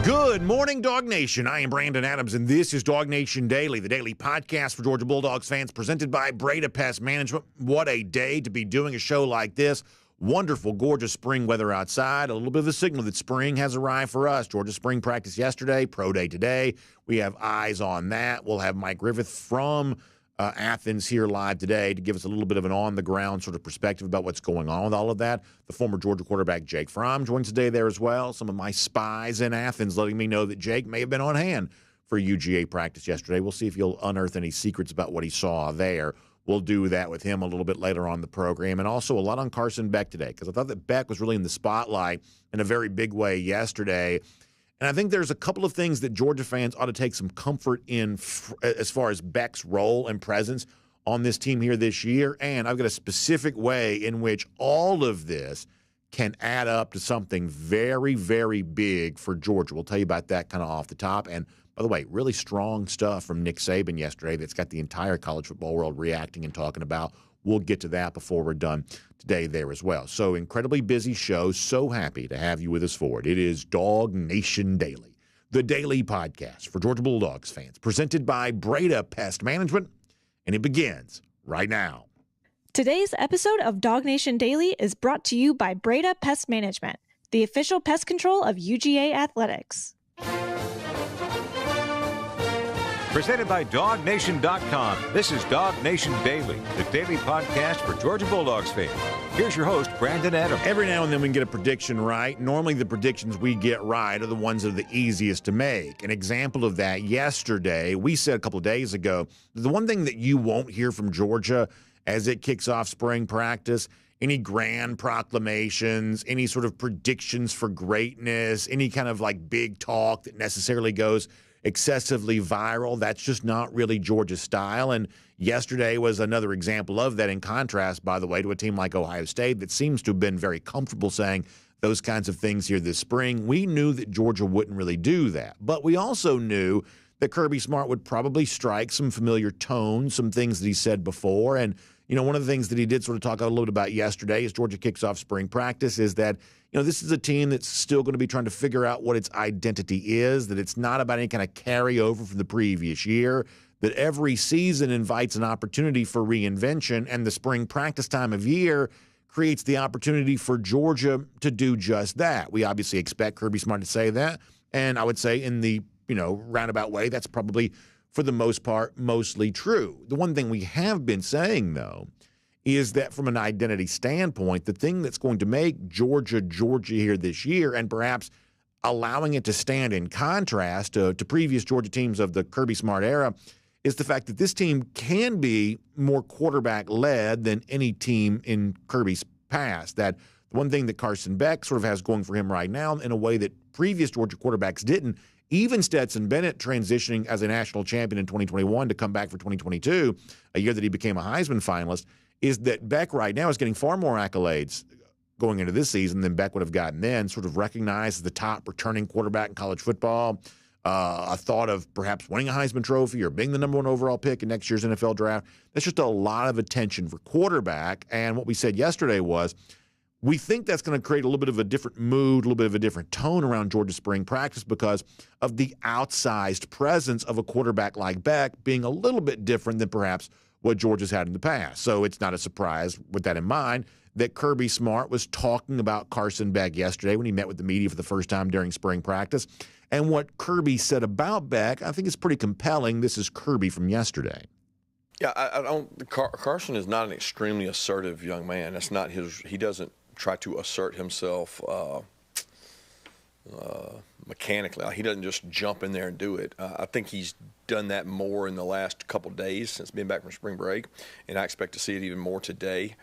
Good morning, Dog Nation. I am Brandon Adams, and this is DawgNation Daily, the daily podcast for Georgia Bulldogs fans, presented by Breda Pest Management. What a day to be doing a show like this. Wonderful, gorgeous spring weather outside. A little bit of a signal that spring has arrived for us. Georgia spring practice yesterday, pro day today. We have eyes on that. We'll have Mike Griffith from Athens here live today to give us a little bit of an on-the-ground sort of perspective about what's going on with all of that. The former Georgia quarterback Jake Fromm joins today there as well. Some of my spies in Athens letting me know that Jake may have been on hand for UGA practice yesterday. We'll see if he'll unearth any secrets about what he saw there. We'll do that with him a little bit later on the program. And also a lot on Carson Beck today, because I thought that Beck was really in the spotlight in a very big way yesterday. And I think there's a couple of things that Georgia fans ought to take some comfort in as far as Beck's role and presence on this team here this year. And I've got a specific way in which all of this can add up to something very, very big for Georgia. We'll tell you about that kind of off the top. And by the way, really strong stuff from Nick Saban yesterday that's got the entire college football world reacting and talking about. We'll get to that before we're done today there as well. So incredibly busy show. So happy to have you with us for it. It is DawgNation Daily, the daily podcast for Georgia Bulldogs fans, presented by Breda Pest Management, and it begins right now. Today's episode of DawgNation Daily is brought to you by Breda Pest Management, the official pest control of UGA Athletics. Presented by DawgNation.com. This is DawgNation Daily, the daily podcast for Georgia Bulldogs fans. Here's your host, Brandon Adams. Every now and then we can get a prediction right. Normally the predictions we get right are the ones that are the easiest to make. An example of that yesterday, we said a couple of days ago, the one thing that you won't hear from Georgia as it kicks off spring practice, any grand proclamations, any sort of predictions for greatness, any kind of like big talk that necessarily goes excessively viral. That's just not really Georgia's style. And yesterday was another example of that, in contrast, by the way, to a team like Ohio State that seems to have been very comfortable saying those kinds of things here this spring. We knew that Georgia wouldn't really do that. But we also knew that Kirby Smart would probably strike some familiar tones, some things that he said before. And, you know, one of the things that he did sort of talk a little bit about yesterday as Georgia kicks off spring practice is that, you know, this is a team that's still going to be trying to figure out what its identity is, that it's not about any kind of carryover from the previous year, that every season invites an opportunity for reinvention, and the spring practice time of year creates the opportunity for Georgia to do just that. We obviously expect Kirby Smart to say that, and I would say in the, you know, roundabout way, that's probably, for the most part, mostly true. The one thing we have been saying, though, is that from an identity standpoint, the thing that's going to make Georgia here this year, and perhaps allowing it to stand in contrast to previous Georgia teams of the Kirby Smart era, is the fact that this team can be more quarterback-led than any team in Kirby's past. That the one thing that Carson Beck sort of has going for him right now in a way that previous Georgia quarterbacks didn't, even Stetson Bennett transitioning as a national champion in 2021 to come back for 2022, a year that he became a Heisman finalist, is that Beck right now is getting far more accolades going into this season than Beck would have gotten then, sort of recognized as the top returning quarterback in college football, a thought of perhaps winning a Heisman Trophy or being the number one overall pick in next year's NFL draft. That's just a lot of attention for quarterback. And what we said yesterday was we think that's going to create a little bit of a different mood, a little bit of a different tone around Georgia spring practice because of the outsized presence of a quarterback like Beck being a little bit different than perhaps what Georgia's had in the past. So it's not a surprise, with that in mind, that Kirby Smart was talking about Carson Beck yesterday when he met with the media for the first time during spring practice. And what Kirby said about Beck, I think is pretty compelling. This is Kirby from yesterday. Yeah, I don't. Carson is not an extremely assertive young man. That's not his. He doesn't try to assert himself mechanically. He doesn't just jump in there and do it. I think he's done that more in the last couple of days since being back from spring break, and I expect to see it even more today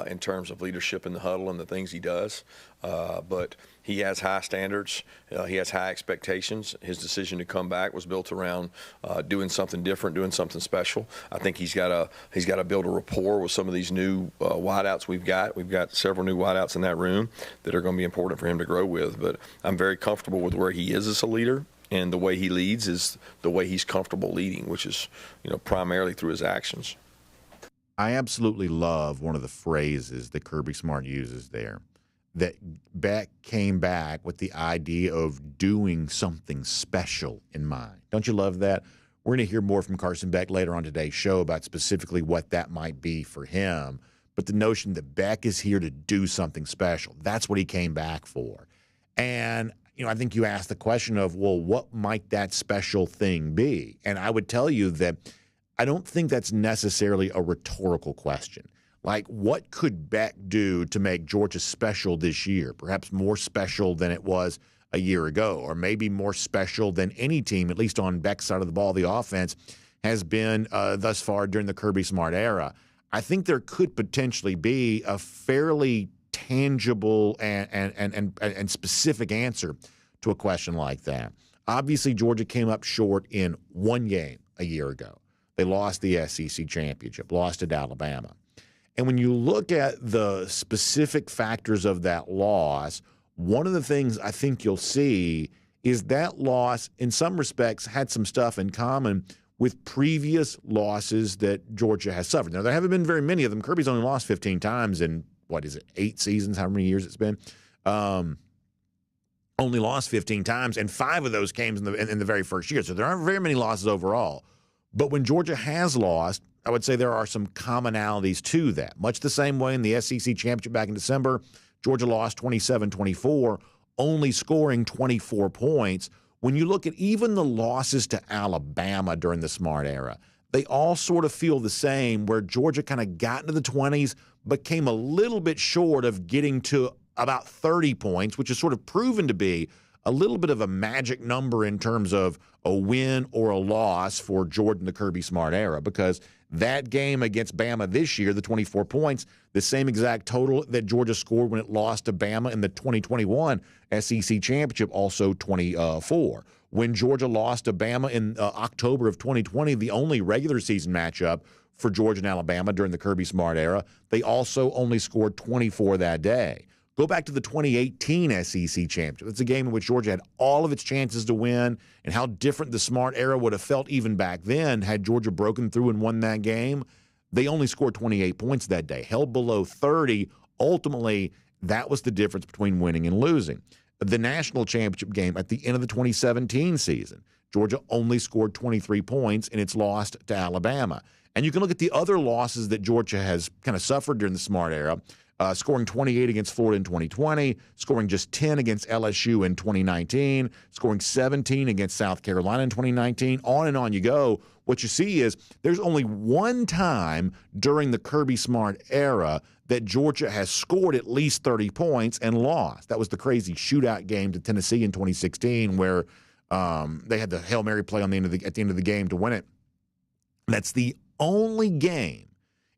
in terms of leadership in the huddle and the things he does. But he has high standards. He has high expectations. His decision to come back was built around doing something different, doing something special. I think he's got to build a rapport with some of these new wideouts we've got. We've got several new wideouts in that room that are going to be important for him to grow with. But I'm very comfortable with where he is as a leader. And the way he leads is the way he's comfortable leading, which is, primarily through his actions. I absolutely love one of the phrases that Kirby Smart uses there. that Beck came back with the idea of doing something special in mind. Don't you love that? We're going to hear more from Carson Beck later on today's show about specifically what that might be for him. But the notion that Beck is here to do something special, that's what he came back for. And, I think you asked the question of, well, what might that special thing be? And I would tell you that I don't think that's necessarily a rhetorical question. Like, what could Beck do to make Georgia special this year? Perhaps more special than it was a year ago, or maybe more special than any team, at least on Beck's side of the ball, the offense, has been thus far during the Kirby Smart era. I think there could potentially be a fairly tangible and specific answer to a question like that. Obviously, Georgia came up short in one game a year ago. They lost the SEC championship, lost at Alabama. And when you look at the specific factors of that loss, one of the things I think you'll see is that loss, in some respects, had some stuff in common with previous losses that Georgia has suffered. Now, there haven't been very many of them. Kirby's only lost 15 times in, 8 seasons, how many years it's been? Only lost 15 times, and 5 of those came in the very first year. So there aren't very many losses overall. But when Georgia has lost, I would say there are some commonalities to that. Much the same way in the SEC championship back in December, Georgia lost 27-24, only scoring 24 points. When you look at even the losses to Alabama during the Smart era, they all sort of feel the same, where Georgia kind of got into the 20s but came a little bit short of getting to about 30 points, which is sort of proven to be a little bit of a magic number in terms of a win or a loss for Jordan, the Kirby Smart era, because that game against Bama this year, the 24 points, the same exact total that Georgia scored when it lost to Bama in the 2021 SEC championship, also 24. When Georgia lost to Bama in October of 2020, the only regular season matchup for Georgia and Alabama during the Kirby Smart era, they also only scored 24 that day. Go back to the 2018 SEC championship. It's a game in which Georgia had all of its chances to win, and how different the Smart era would have felt even back then had Georgia broken through and won that game. They only scored 28 points that day, held below 30. Ultimately, that was the difference between winning and losing. The national championship game at the end of the 2017 season, Georgia only scored 23 points, and it's lost to Alabama. And you can look at the other losses that Georgia has kind of suffered during the Smart era. Scoring 28 against Florida in 2020, scoring just 10 against LSU in 2019, scoring 17 against South Carolina in 2019, on and on you go. What you see is there's only one time during the Kirby Smart era that Georgia has scored at least 30 points and lost. That was the crazy shootout game to Tennessee in 2016 where they had the Hail Mary play at the end of the game to win it. That's the only game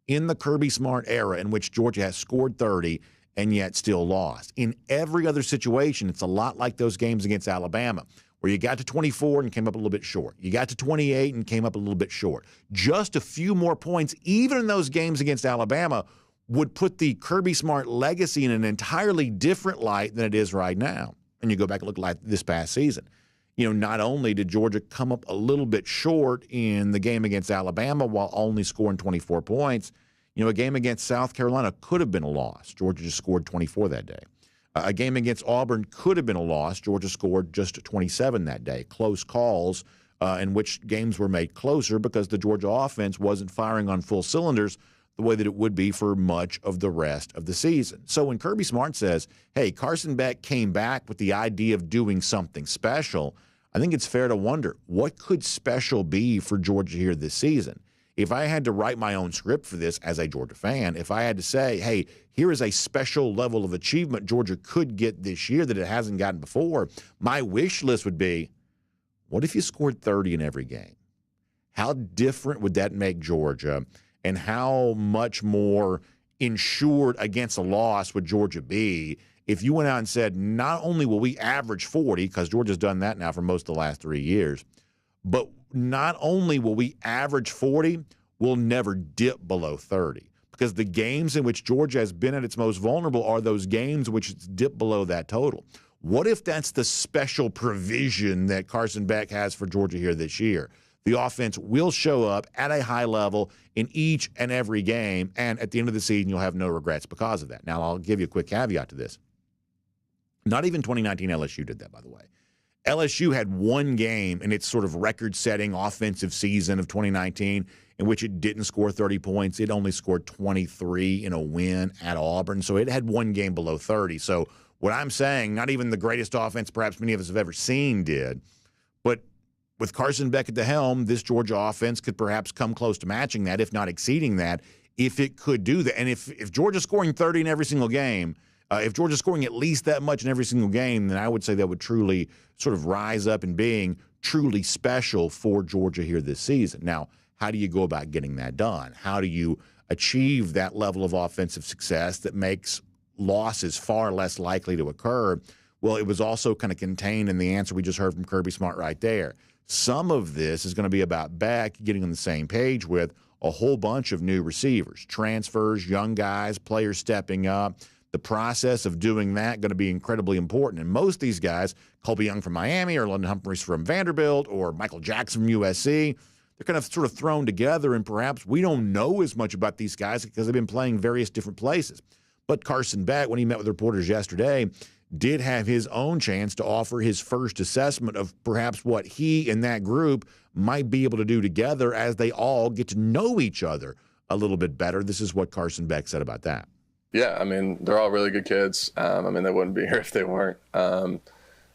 in the Kirby Smart era in which Georgia has scored 30 and yet still lost. In every other situation, it's a lot like those games against Alabama, where you got to 24 and came up a little bit short. You got to 28 and came up a little bit short. Just a few more points, even in those games against Alabama, would put the Kirby Smart legacy in an entirely different light than it is right now. And you go back and look like this past season. Not only did Georgia come up a little bit short in the game against Alabama while only scoring 24 points, a game against South Carolina could have been a loss. Georgia just scored 24 that day. A game against Auburn could have been a loss. Georgia scored just 27 that day. Close calls in which games were made closer because the Georgia offense wasn't firing on full cylinders the way that it would be for much of the rest of the season. So when Kirby Smart says, hey, Carson Beck came back with the idea of doing something special, I think it's fair to wonder, what could special be for Georgia here this season? If I had to write my own script for this as a Georgia fan, if I had to say, hey, here is a special level of achievement Georgia could get this year that it hasn't gotten before, my wish list would be, what if you scored 30 in every game? How different would that make Georgia, and how much more insured against a loss would Georgia be if you went out and said, not only will we average 40, because Georgia's done that now for most of the last 3 years, but not only will we average 40, we'll never dip below 30. Because the games in which Georgia has been at its most vulnerable are those games in which it's dipped below that total. What if that's the special provision that Carson Beck has for Georgia here this year? The offense will show up at a high level in each and every game, and at the end of the season, you'll have no regrets because of that. Now, I'll give you a quick caveat to this. Not even 2019 LSU did that, by the way. LSU had one game in its sort of record-setting offensive season of 2019 in which it didn't score 30 points. It only scored 23 in a win at Auburn. So it had one game below 30. So what I'm saying, not even the greatest offense perhaps many of us have ever seen did, but with Carson Beck at the helm, this Georgia offense could perhaps come close to matching that, if not exceeding that, if it could do that. And if Georgia's scoring 30 in every single game, if Georgia's scoring at least that much in every single game, then I would say that would truly sort of rise up in being truly special for Georgia here this season. Now, how do you go about getting that done? How do you achieve that level of offensive success that makes losses far less likely to occur? Well, it was also kind of contained in the answer we just heard from Kirby Smart right there. Some of this is going to be about Beck getting on the same page with a whole bunch of new receivers, transfers, young guys, players stepping up. The process of doing that going to be incredibly important. And most of these guys, Colby Young from Miami or London Humphreys from Vanderbilt or Michael Jackson from USC, they're kind of sort of thrown together, and perhaps we don't know as much about these guys because they've been playing various different places. But Carson Beck, when he met with reporters yesterday, did have his own chance to offer his first assessment of perhaps what he and that group might be able to do together as they all get to know each other a little bit better. This is what Carson Beck said about that. Yeah, I mean, they're all really good kids. I mean, they wouldn't be here if they weren't.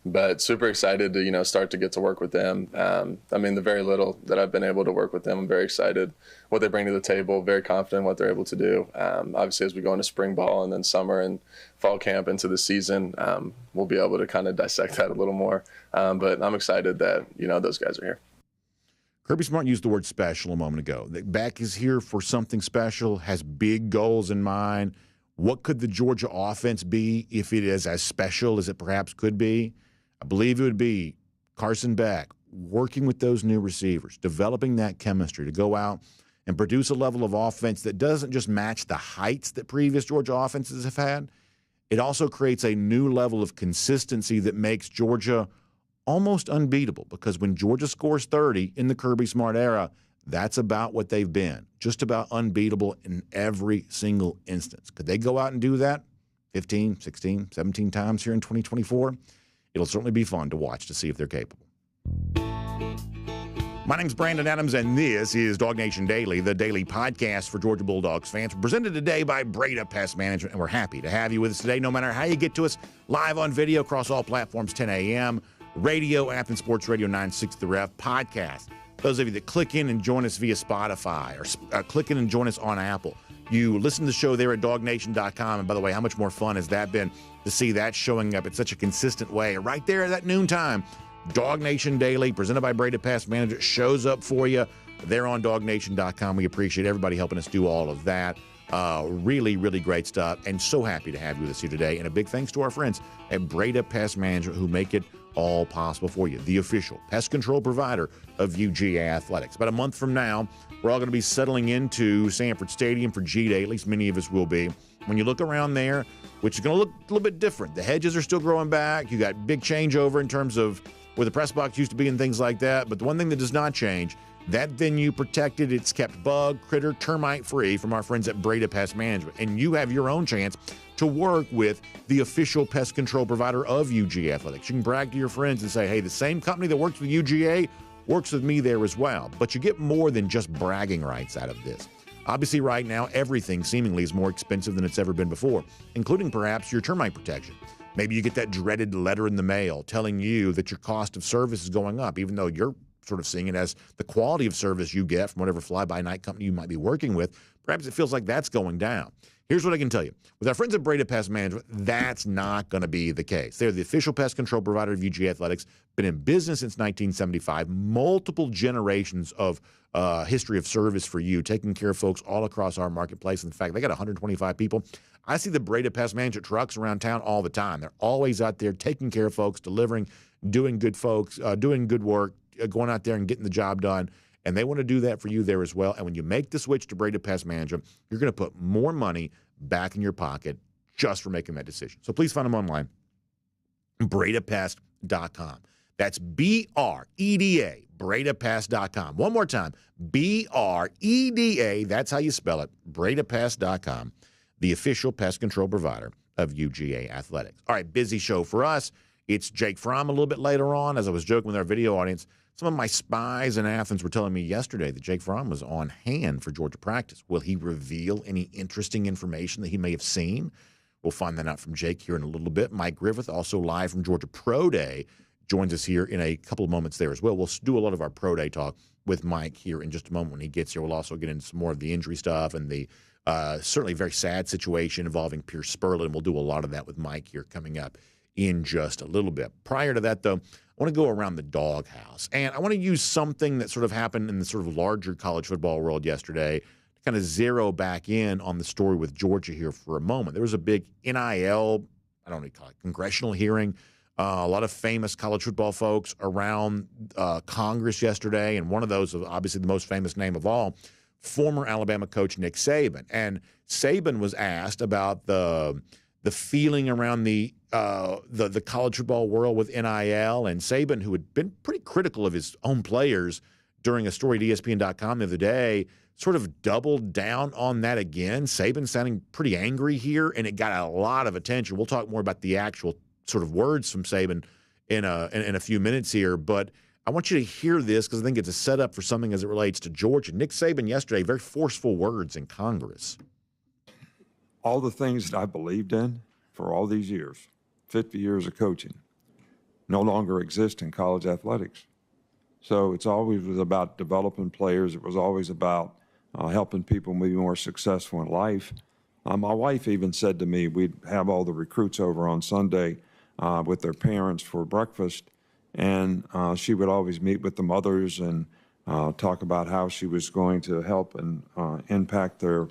But super excited to, start to get to work with them. I mean, the very little that I've been able to work with them, I'm very excited what they bring to the table, very confident what they're able to do. Obviously, as we go into spring ball and then summer and fall camp into the season, we'll be able to kind of dissect that a little more. But I'm excited that, those guys are here. Kirby Smart used the word special a moment ago. Beck is here for something special, has big goals in mind. What could the Georgia offense be if it is as special as it perhaps could be? I believe it would be Carson Beck working with those new receivers, developing that chemistry to go out and produce a level of offense that doesn't just match the heights that previous Georgia offenses have had. It also creates a new level of consistency that makes Georgia almost unbeatable, because when Georgia scores 30 in the Kirby Smart era, that's about what they've been, just about unbeatable in every single instance. Could they go out and do that 15, 16, 17 times here in 2024? It'll certainly be fun to watch to see if they're capable. My name's Brandon Adams, and this is DawgNation Daily, the daily podcast for Georgia Bulldogs fans, presented today by Breda Pest Management, and we're happy to have you with us today, no matter how you get to us, live on video across all platforms, 10 a.m., radio, Athens Sports Radio 960 The Ref, podcast. Those of you that click in and join us via Spotify or click in and join us on Apple, you listen to the show there at DawgNation.com. And by the way, how much more fun has that been to see that showing up in such a consistent way? Right there at that noontime, DawgNation Daily, presented by Breda Pest Management, shows up for you there on DawgNation.com. We appreciate everybody helping us do all of that. Really, really great stuff. And so happy to have you with us here today. And a big thanks to our friends at Breda Pest Management who make it all possible for you. The official pest control provider of UGA Athletics. About a month from now, we're all going to be settling into Sanford Stadium for G-Day. At least many of us will be. When you look around there, which is going to look a little bit different. The hedges are still growing back. You got big changeover in terms of where the press box used to be and things like that. But the one thing that does not change, that venue protected, it's kept bug, critter, termite free from our friends at Breda Pest Management. And you have your own chance to work with the official pest control provider of UGA Athletics. You can brag to your friends and say, hey, the same company that works with UGA works with me there as well. But you get more than just bragging rights out of this. Obviously, right now, everything seemingly is more expensive than it's ever been before, including perhaps your termite protection. Maybe you get that dreaded letter in the mail telling you that your cost of service is going up, even though you're sort of seeing it as the quality of service you get from whatever fly-by-night company you might be working with. Perhaps it feels like that's going down. Here's what I can tell you. With our friends at Breda Pest Management, that's not going to be the case. They're the official pest control provider of UGA Athletics, been in business since 1975, multiple generations of history of service for you, taking care of folks all across our marketplace. In fact, they got 125 people. I see the Breda Pest Management trucks around town all the time. They're always out there taking care of folks, delivering, doing good work, going out there and getting the job done. And they want to do that for you there as well. And when you make the switch to Breda Pest Management, you're going to put more money back in your pocket just for making that decision. So please find them online, BredaPest.com. That's B-R-E-D-A, BredaPest.com. One more time, B-R-E-D-A, that's how you spell it, BredaPest.com, the official pest control provider of UGA Athletics. All right, busy show for us. It's Jake Fromm a little bit later on. As I was joking with our video audience, some of my spies in Athens were telling me yesterday that Jake Fromm was on hand for Georgia practice. Will he reveal any interesting information that he may have seen? We'll find that out from Jake here in a little bit. Mike Griffith, also live from Georgia Pro Day, joins us here in a couple of moments there as well. We'll do a lot of our Pro Day talk with Mike here in just a moment when he gets here. We'll also get into some more of the injury stuff and the certainly very sad situation involving Pierce Spurlin. We'll do a lot of that with Mike here coming up in just a little bit. Prior to that, though, I want to go around the doghouse. And I want to use something that sort of happened in the sort of larger college football world yesterday to kind of zero back in on the story with Georgia here for a moment. There was a big NIL, I don't know what you call it, congressional hearing. A lot of famous college football folks around Congress yesterday, and one of those, obviously the most famous name of all, former Alabama coach Nick Saban. And Saban was asked about the feeling around the college football world with NIL, and Saban, who had been pretty critical of his own players during a story at ESPN.com the other day, sort of doubled down on that again. Saban sounding pretty angry here, and it got a lot of attention. We'll talk more about the actual sort of words from Saban in a few minutes here, but I want you to hear this because I think it's a setup for something as it relates to Georgia. Nick Saban yesterday, very forceful words in Congress. All the things that I believed in for all these years, 50 years of coaching, no longer exist in college athletics. So it's always was about developing players. It was always about helping people be more successful in life. My wife even said to me, we'd have all the recruits over on Sunday with their parents for breakfast, and she would always meet with the mothers and talk about how she was going to help and impact their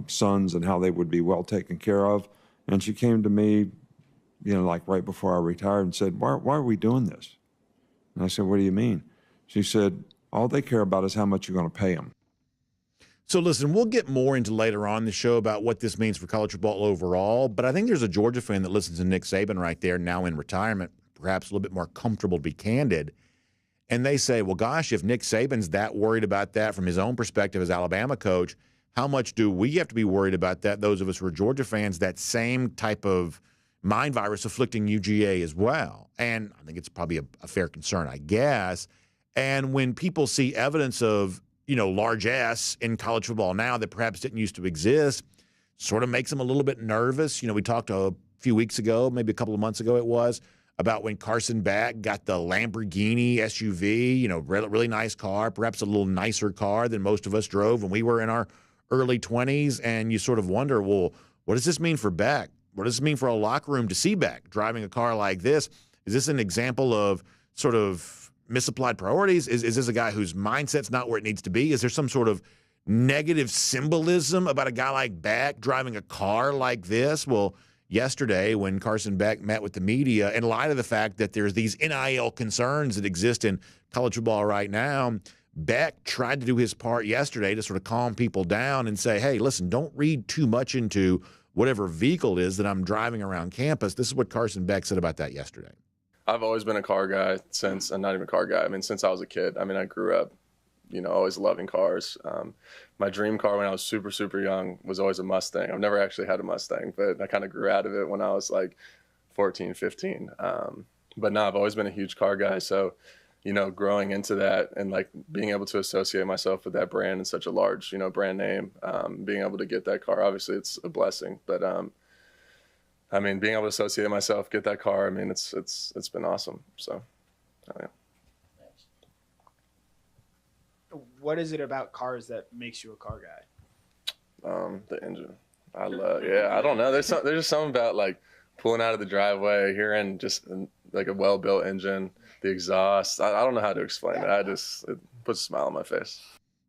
sons and how they would be well taken care of. And she came to me, like right before I retired and said, why are we doing this? And I said, what do you mean? She said, all they care about is how much you're going to pay them. So listen, we'll get more into later on in the show about what this means for college football overall, but I think there's a Georgia fan that listens to Nick Saban right there now in retirement, perhaps a little bit more comfortable to be candid, and they say, well, gosh, if Nick Saban's that worried about that from his own perspective as Alabama coach, how much do we have to be worried about that, those of us who are Georgia fans, that same type of mind virus afflicting UGA as well? And I think it's probably a fair concern, I guess. And when people see evidence of, large S in college football now that perhaps didn't used to exist, sort of makes them a little bit nervous. We talked a few weeks ago, maybe a couple of months ago it was, about when Carson Beck got the Lamborghini SUV, really nice car, perhaps a little nicer car than most of us drove when we were in our early 20s. And you sort of wonder, well, what does this mean for Beck? What does this mean for a locker room to see Beck driving a car like this? Is this an example of sort of misapplied priorities? Is this a guy whose mindset's not where it needs to be? Is there some sort of negative symbolism about a guy like Beck driving a car like this? Well, yesterday when Carson Beck met with the media, in light of the fact that there's these NIL concerns that exist in college football right now, Beck tried to do his part yesterday to sort of calm people down and say, hey, listen, don't read too much into whatever vehicle it is that I'm driving around campus. This is what Carson Beck said about that yesterday. I've always been a car guy since, not even a car guy, since I was a kid. I grew up, always loving cars. My dream car when I was super, super young was always a Mustang. I've never actually had a Mustang, but I kind of grew out of it when I was like 14, 15. But no, I've always been a huge car guy. So, growing into that and like being able to associate myself with that brand and such a large, brand name, being able to get that car, obviously it's a blessing, but, being able to associate myself, get that car, it's been awesome. So, yeah. What is it about cars that makes you a car guy? The engine. I don't know. There's just something about like pulling out of the driveway, hearing just like a well-built engine, the exhaust. I don't know how to explain it. It puts a smile on my face.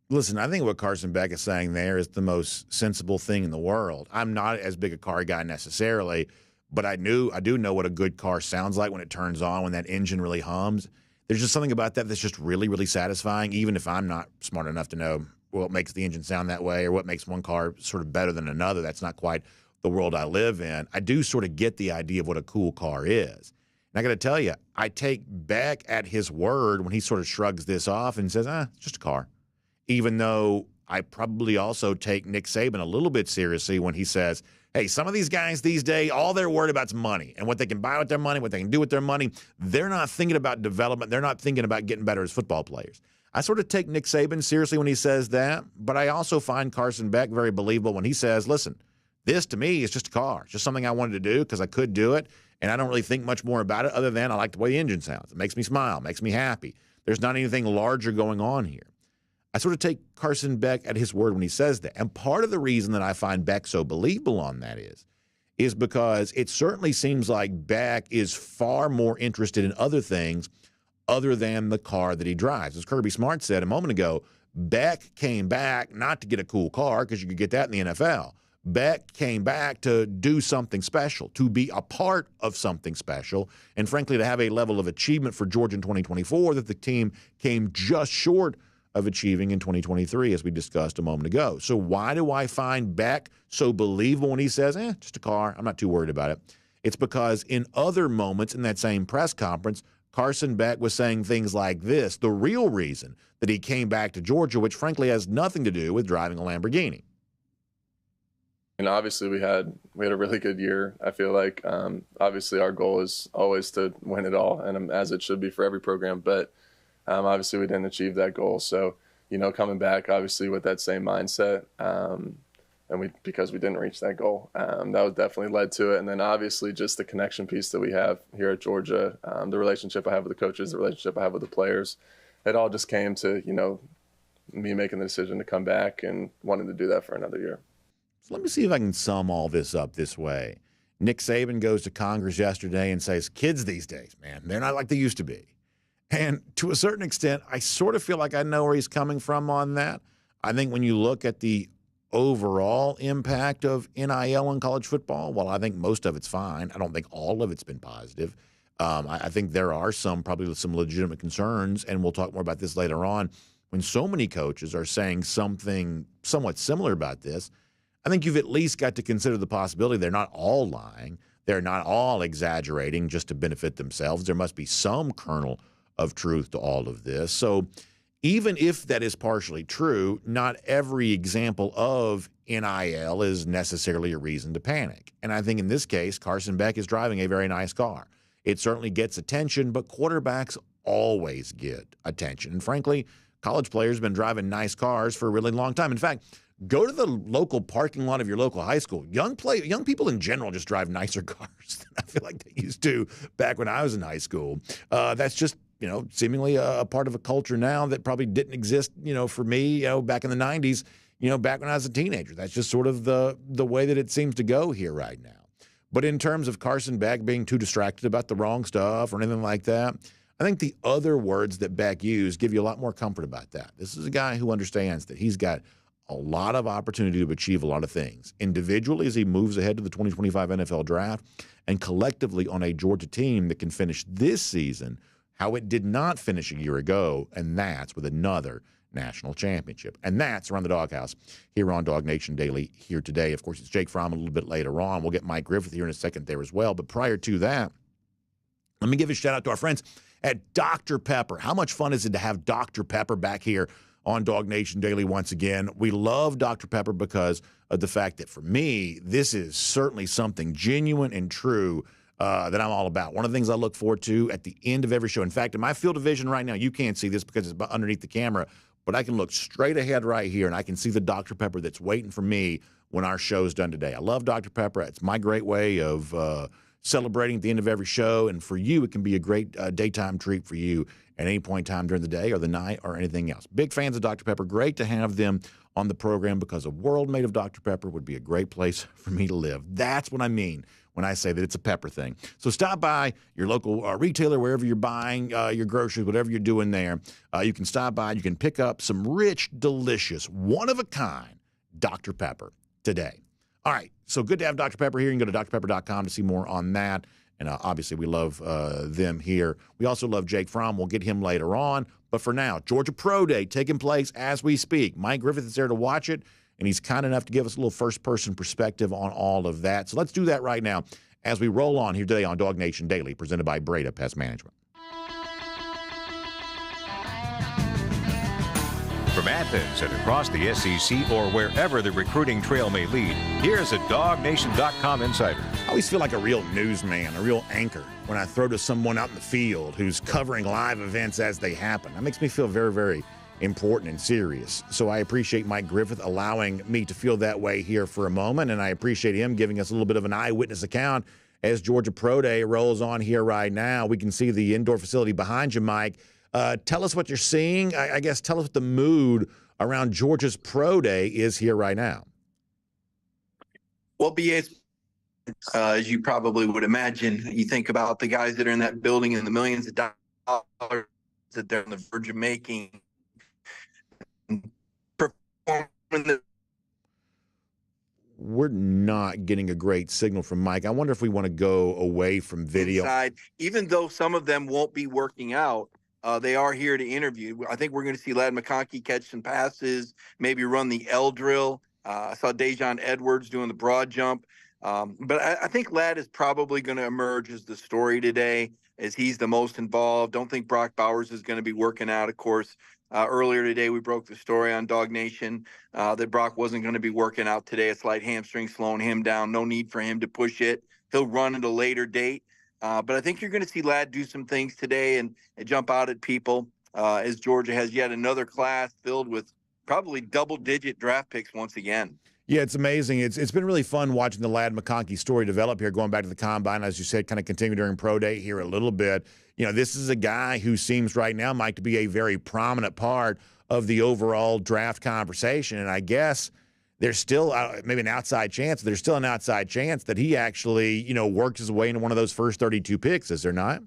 Listen, I think what Carson Beck is saying there is the most sensible thing in the world. I'm not as big a car guy necessarily, but I do know what a good car sounds like when it turns on, when that engine really hums. There's just something about that that's just really, really satisfying, even if I'm not smart enough to know what makes the engine sound that way or what makes one car sort of better than another. That's not quite the world I live in. I do sort of get the idea of what a cool car is. And I got to tell you, I take Beck at his word when he sort of shrugs this off and says, it's just a car. Even though I probably also take Nick Saban a little bit seriously when he says, Hey, some of these guys these days, all they're worried about is money and what they can buy with their money, what they can do with their money. They're not thinking about development. They're not thinking about getting better as football players. I sort of take Nick Saban seriously when he says that, but I also find Carson Beck very believable when he says, listen, this to me is just a car. It's just something I wanted to do because I could do it, and I don't really think much more about it other than I like the way the engine sounds. It makes me smile, makes me happy. There's not anything larger going on here. I sort of take Carson Beck at his word when he says that. And part of the reason that I find Beck so believable on that is because it certainly seems like Beck is far more interested in other things other than the car that he drives. As Kirby Smart said a moment ago, Beck came back not to get a cool car because you could get that in the NFL. Beck came back to do something special, to be a part of something special, and frankly to have a level of achievement for Georgia in 2024 that the team came just short of achieving in 2023, as we discussed a moment ago. So why do I find Beck so believable when he says, just a car, I'm not too worried about it? It's because in other moments in that same press conference, Carson Beck was saying things like this, the real reason that he came back to Georgia, which frankly has nothing to do with driving a Lamborghini. And obviously we had a really good year. I feel like obviously our goal is always to win it all, and as it should be for every program, but obviously we didn't achieve that goal. So, coming back obviously with that same mindset, and because we didn't reach that goal, that was definitely led to it. And then obviously just the connection piece that we have here at Georgia, the relationship I have with the coaches, the relationship I have with the players, it all just came to, me making the decision to come back and wanting to do that for another year. So let me see if I can sum all this up this way. Nick Saban goes to Congress yesterday and says, kids these days, man, they're not like they used to be. And to a certain extent, I sort of feel like I know where he's coming from on that. I think when you look at the overall impact of NIL in college football, while I think most of it's fine, I don't think all of it's been positive. I think there are probably some legitimate concerns, and we'll talk more about this later on. When so many coaches are saying something somewhat similar about this, I think you've at least got to consider the possibility they're not all lying. They're not all exaggerating just to benefit themselves. There must be some kernel of truth to all of this. So even if that is partially true, not every example of NIL is necessarily a reason to panic. And I think in this case, Carson Beck is driving a very nice car. It certainly gets attention, but quarterbacks always get attention. And frankly, college players have been driving nice cars for a really long time. In fact, go to the local parking lot of your local high school. Young people in general just drive nicer cars than I feel like they used to back when I was in high school. That's just seemingly a part of a culture now that probably didn't exist, for me, back in the 90s, back when I was a teenager. That's just sort of the way that it seems to go here right now. But in terms of Carson Beck being too distracted about the wrong stuff or anything like that, I think the other words that Beck used give you a lot more comfort about that. This is a guy who understands that he's got a lot of opportunity to achieve a lot of things individually as he moves ahead to the 2025 NFL draft, and collectively on a Georgia team that can finish this season how it did not finish a year ago, and that's with another national championship. And that's around the doghouse here on DawgNation Daily here today. Of course, it's Jake Fromm a little bit later on. We'll get Mike Griffith here in a second there as well. But prior to that, let me give a shout out to our friends at Dr. Pepper. How much fun is it to have Dr. Pepper back here on DawgNation Daily once again? We love Dr. Pepper because of the fact that for me, this is certainly something genuine and true that I'm all about. One of the things I look forward to at the end of every show. In fact, in my field of vision right now, you can't see this because it's underneath the camera, but I can look straight ahead right here, and I can see the Dr. Pepper that's waiting for me when our show's done today. I love Dr. Pepper. It's my great way of celebrating at the end of every show, and for you, it can be a great daytime treat for you at any point in time during the day or the night or anything else. Big fans of Dr. Pepper. Great to have them on the program because a world made of Dr. Pepper would be a great place for me to live. That's what I mean when I say that it's a pepper thing. So stop by your local retailer, wherever you're buying your groceries, whatever you're doing there. You can stop by. You can pick up some rich, delicious, one-of-a-kind Dr. Pepper today. All right, so good to have Dr. Pepper here. You can go to drpepper.com to see more on that. And obviously, we love them here. We also love Jake Fromm. We'll get him later on. But for now, Georgia Pro Day taking place as we speak. Mike Griffith is there to watch it, and he's kind enough to give us a little first-person perspective on all of that. So let's do that right now as we roll on here today on DawgNation Daily, presented by Breda Pest Management. From Athens and across the SEC or wherever the recruiting trail may lead, here's a DawgNation.com insider. I always feel like a real newsman, a real anchor, when I throw to someone out in the field who's covering live events as they happen. That makes me feel very, very important and serious. So I appreciate Mike Griffith allowing me to feel that way here for a moment, and I appreciate him giving us a little bit of an eyewitness account as Georgia Pro Day rolls on here right now. We can see the indoor facility behind you, Mike. Tell us what you're seeing. I guess tell us what the mood around Georgia's Pro Day is here right now. Well, BA, as you probably would imagine, you think about the guys that are in that building and the millions of dollars that they're on the verge of making. We're not getting a great signal from Mike. I wonder if we want to go away from video. Inside, even though some of them won't be working out, they are here to interview. I think we're going to see Ladd McConkey catch some passes, maybe run the L drill. I saw Dejon Edwards doing the broad jump. But I think Ladd is probably going to emerge as the story today, as he's the most involved. Don't think Brock Bowers is going to be working out, of course. Earlier today, we broke the story on DawgNation that Brock wasn't going to be working out today. A slight hamstring slowing him down. No need for him to push it. He'll run at a later date. But I think you're going to see Ladd do some things today and jump out at people as Georgia has yet another class filled with probably double-digit draft picks once again. Yeah, it's amazing. It's been really fun watching the Ladd McConkey story develop here, going back to the Combine, as you said, kind of continue during Pro Day here a little bit. You know, this is a guy who seems right now, Mike, to be a very prominent part of the overall draft conversation. And I guess there's still maybe an outside chance. There's still an outside chance that he actually, you know, works his way into one of those first 32 picks, is there not?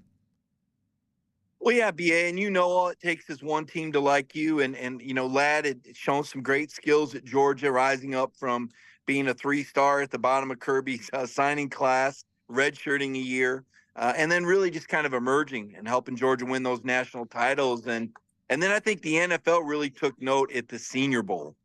Well, yeah, BA, and you know all it takes is one team to like you. And you know, Ladd had shown some great skills at Georgia, rising up from being a 3-star at the bottom of Kirby's signing class, redshirting a year, and then really just kind of emerging and helping Georgia win those national titles. And then I think the NFL really took note at the Senior Bowl.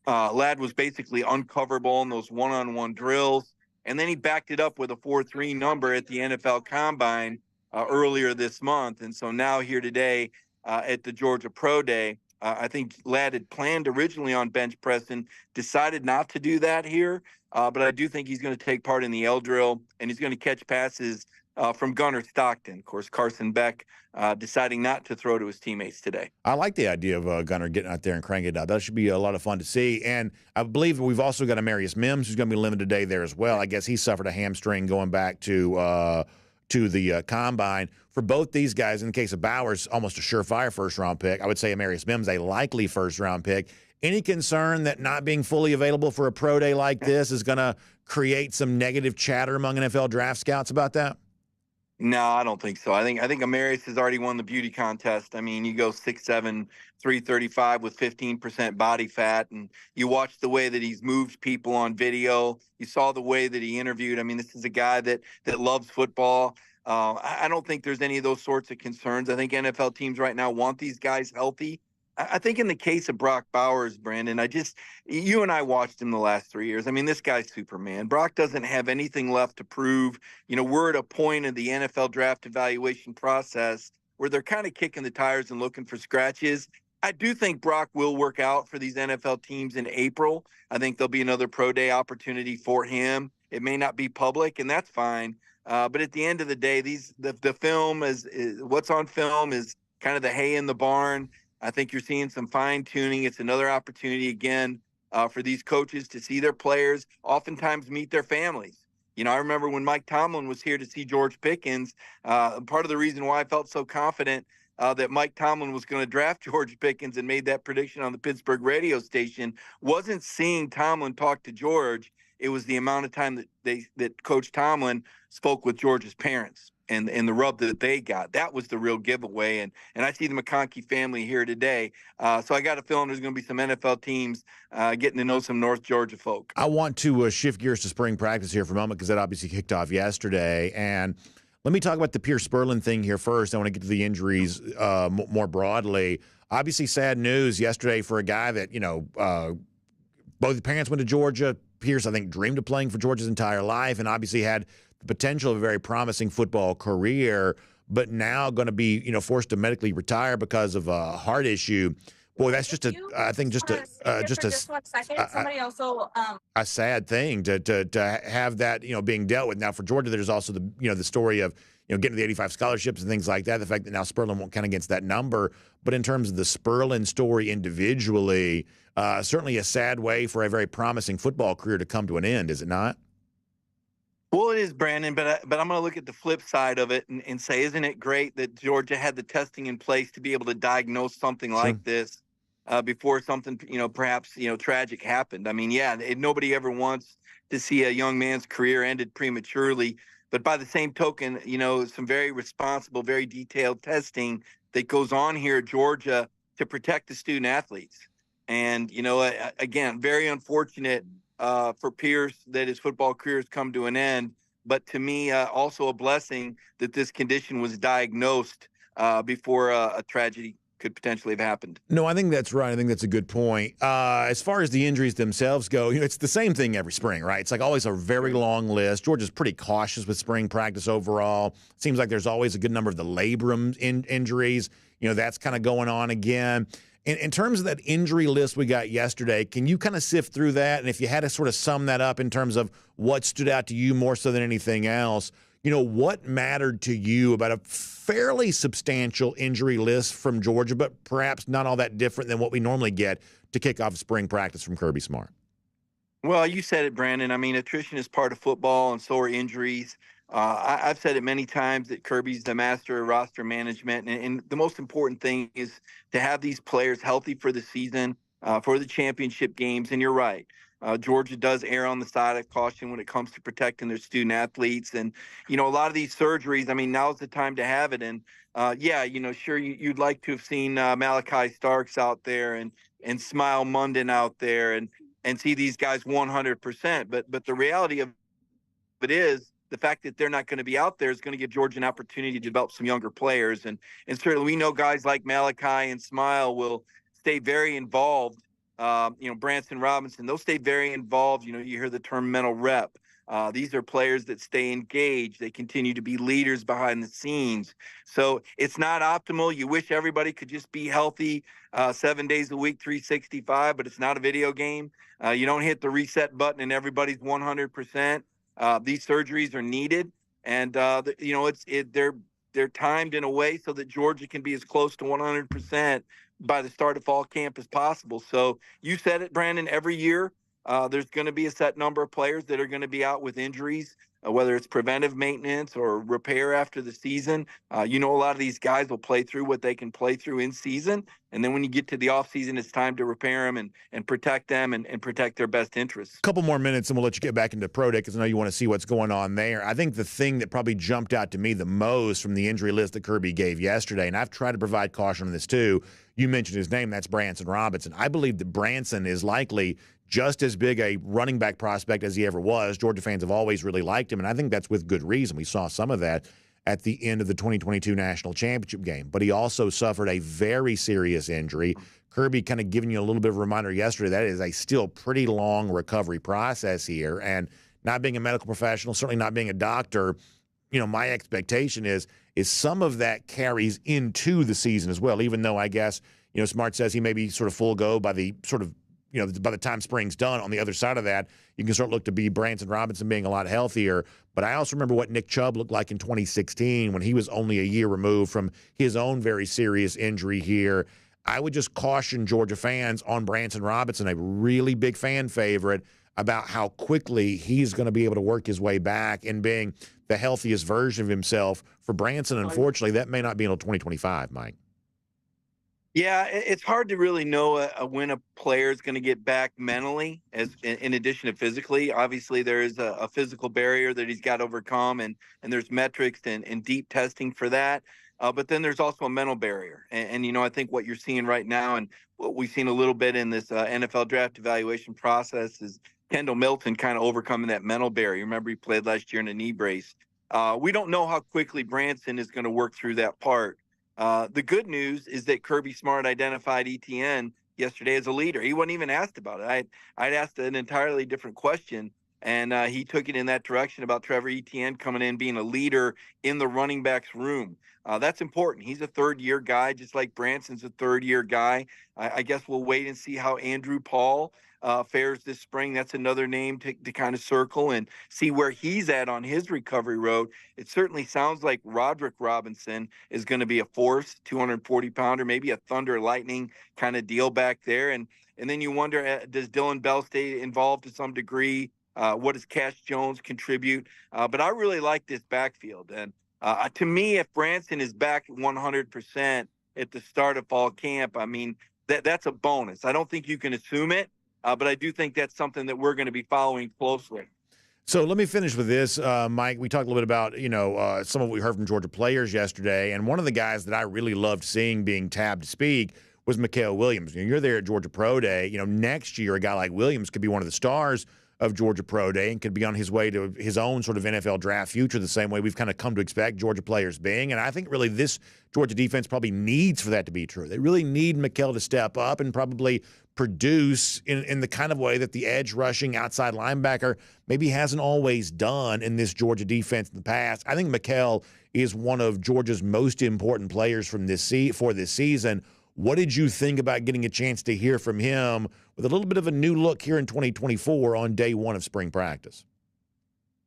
Ladd was basically uncoverable in those one-on-one drills, and then he backed it up with a 4.3 number at the NFL Combine earlier this month. And so now here today at the Georgia Pro Day, I think Ladd had planned originally on bench press and decided not to do that here. But I do think he's going to take part in the L drill, and he's going to catch passes from Gunnar Stockton. Of course, Carson Beck deciding not to throw to his teammates today. I like the idea of Gunnar getting out there and cranking it out. That should be a lot of fun to see. And I believe we've also got Amarius Mims, who's going to be limited today there as well. I guess he suffered a hamstring going back to the Combine. For both these guys, in the case of Bowers, almost a surefire first-round pick. I would say Amarius Mims, a likely first-round pick. Any concern that not being fully available for a pro day like this is going to create some negative chatter among NFL draft scouts about that? No, I don't think so. I think Amarius has already won the beauty contest. I mean, you go 6'7", 335 with 15% body fat, and you watch the way that he's moved people on video. You saw the way that he interviewed. I mean, this is a guy that loves football. I don't think there's any of those sorts of concerns. I think NFL teams right now want these guys healthy. I think in the case of Brock Bowers, Brandon, you and I watched him the last 3 years. I mean, this guy's Superman. Brock doesn't have anything left to prove. You know, we're at a point in the NFL draft evaluation process where they're kind of kicking the tires and looking for scratches. I do think Brock will work out for these NFL teams in April. I think there'll be another pro day opportunity for him. It may not be public, and that's fine. But at the end of the day, the film is what's on film is kind of the hay in the barn. I think you're seeing some fine tuning. It's another opportunity again for these coaches to see their players, oftentimes meet their families. You know, I remember when Mike Tomlin was here to see George Pickens, part of the reason why I felt so confident that Mike Tomlin was going to draft George Pickens and made that prediction on the Pittsburgh radio station wasn't seeing Tomlin talk to George. It was the amount of time that Coach Tomlin spoke with George's parents and the rub that they got. That was the real giveaway. And I see the McConkey family here today. So I got a feeling there's going to be some NFL teams getting to know some North Georgia folk. I want to shift gears to spring practice here for a moment because that obviously kicked off yesterday. And let me talk about the Pierce Spurlin thing here first. I want to get to the injuries more broadly. Obviously sad news yesterday for a guy that, you know, both the parents went to Georgia. Pierce, I think, dreamed of playing for Georgia's entire life and obviously had the potential of a very promising football career, but now going to be, you know, forced to medically retire because of a heart issue. Boy, that's just I think just a sad thing to have that, being dealt with. Now for Georgia, there's also the story of, getting the 85 scholarships and things like that. The fact that now Spurlin won't count against that number. But in terms of the Spurlin story individually, certainly a sad way for a very promising football career to come to an end, is it not? Well, it is, Brandon, but I'm going to look at the flip side of it and say, isn't it great that Georgia had the testing in place to be able to diagnose something like this before something, perhaps, tragic happened? I mean, nobody ever wants to see a young man's career ended prematurely. But by the same token, some very responsible, very detailed testing that goes on here at Georgia to protect the student athletes. And, again, very unfortunate for Pierce that his football career has come to an end. But to me, also a blessing that this condition was diagnosed before a tragedy could potentially have happened. No, I think that's right. I think that's a good point. As far as the injuries themselves go, it's the same thing every spring, right? It's like always a very long list. Georgia's pretty cautious with spring practice overall. Seems like there's always a good number of the labrum injuries. That's kind of going on again. In terms of that injury list we got yesterday, can you kind of sift through that? And if you had to sort of sum that up in terms of what stood out to you more so than anything else, what mattered to you about a fairly substantial injury list from Georgia, but perhaps not all that different than what we normally get to kick off spring practice from Kirby Smart? Well, you said it, Brandon. I mean, attrition is part of football, and so are injuries. I've said it many times that Kirby's the master of roster management, and the most important thing is to have these players healthy for the season, for the championship games. And you're right. Georgia does err on the side of caution when it comes to protecting their student athletes. And, a lot of these surgeries, I mean, now's the time to have it. And, sure, you'd like to have seen Malachi Starks out there and Smile Munden out there and see these guys 100%. But the reality of it is the fact that they're not going to be out there is going to give Georgia an opportunity to develop some younger players. And certainly we know guys like Malachi and Smile will stay very involved. Branson Robinson, they'll stay very involved. You hear the term mental rep. These are players that stay engaged. They continue to be leaders behind the scenes. So it's not optimal. You wish everybody could just be healthy 7 days a week, 365, but it's not a video game. You don't hit the reset button and everybody's 100%. These surgeries are needed. And, they're timed in a way so that Georgia can be as close to 100% by the start of fall camp as possible. So you said it, Brandon, every year there's going to be a set number of players that are going to be out with injuries, whether it's preventive maintenance or repair after the season. A lot of these guys will play through what they can play through in season. And then when you get to the offseason, it's time to repair them and protect them and protect their best interests. A couple more minutes and we'll let you get back into pro day because I know you want to see what's going on there. I think the thing that probably jumped out to me the most from the injury list that Kirby gave yesterday, and I've tried to provide caution on this too, you mentioned his name, that's Branson Robinson. I believe that Branson is likely just as big a running back prospect as he ever was. Georgia fans have always really liked him, and I think that's with good reason. We saw some of that at the end of the 2022 national championship game. But he also suffered a very serious injury. Kirby kind of giving you a little bit of a reminder yesterday, that is a still pretty long recovery process here. And not being a medical professional, certainly not being a doctor, my expectation is some of that carries into the season as well, even though I guess, Smart says he may be sort of full go by the sort of, by the time spring's done. On the other side of that, you can start look to be Branson Robinson being a lot healthier. But I also remember what Nick Chubb looked like in 2016 when he was only a year removed from his own very serious injury here. I would just caution Georgia fans on Branson Robinson, a really big fan favorite, about how quickly he's going to be able to work his way back and being the healthiest version of himself. For Branson, unfortunately, that may not be until 2025, Mike. Yeah, it's hard to really know when a player is going to get back mentally, as in addition to physically. Obviously, there is a physical barrier that he's got to overcome, and there's metrics and deep testing for that. But then there's also a mental barrier. And I think what you're seeing right now and what we've seen a little bit in this NFL draft evaluation process is Kendall Milton kind of overcoming that mental barrier. Remember, he played last year in a knee brace. We don't know how quickly Branson is going to work through that part. The good news is that Kirby Smart identified ETN yesterday as a leader. He wasn't even asked about it. I'd asked an entirely different question. And he took it in that direction about Trevor Etienne coming in, being a leader in the running backs room. That's important. He's a third-year guy, just like Branson's a third-year guy. I guess we'll wait and see how Andrew Paul fares this spring. That's another name to kind of circle and see where he's at on his recovery road. It certainly sounds like Roderick Robinson is going to be a force, 240-pounder, maybe a Thunder Lightning kind of deal back there. And then you wonder, does Dylan Bell stay involved to some degree? What does Cash Jones contribute? But I really like this backfield. And to me, if Branson is back 100% at the start of fall camp, I mean, that's a bonus. I don't think you can assume it, but I do think that's something that we're going to be following closely. So let me finish with this, Mike. We talked a little bit about, some of what we heard from Georgia players yesterday, and one of the guys that I really loved seeing being tabbed to speak was Mel Williams. You're there at Georgia Pro Day. Next year, a guy like Williams could be one of the stars of Georgia Pro Day and could be on his way to his own sort of NFL draft future the same way we've kind of come to expect Georgia players being. And I think really this Georgia defense probably needs for that to be true. They really need Mel to step up and probably produce in the kind of way that the edge rushing outside linebacker maybe hasn't always done in this Georgia defense in the past. I think Mel is one of Georgia's most important players for this season. What did you think about getting a chance to hear from him with a little bit of a new look here in 2024 on day one of spring practice?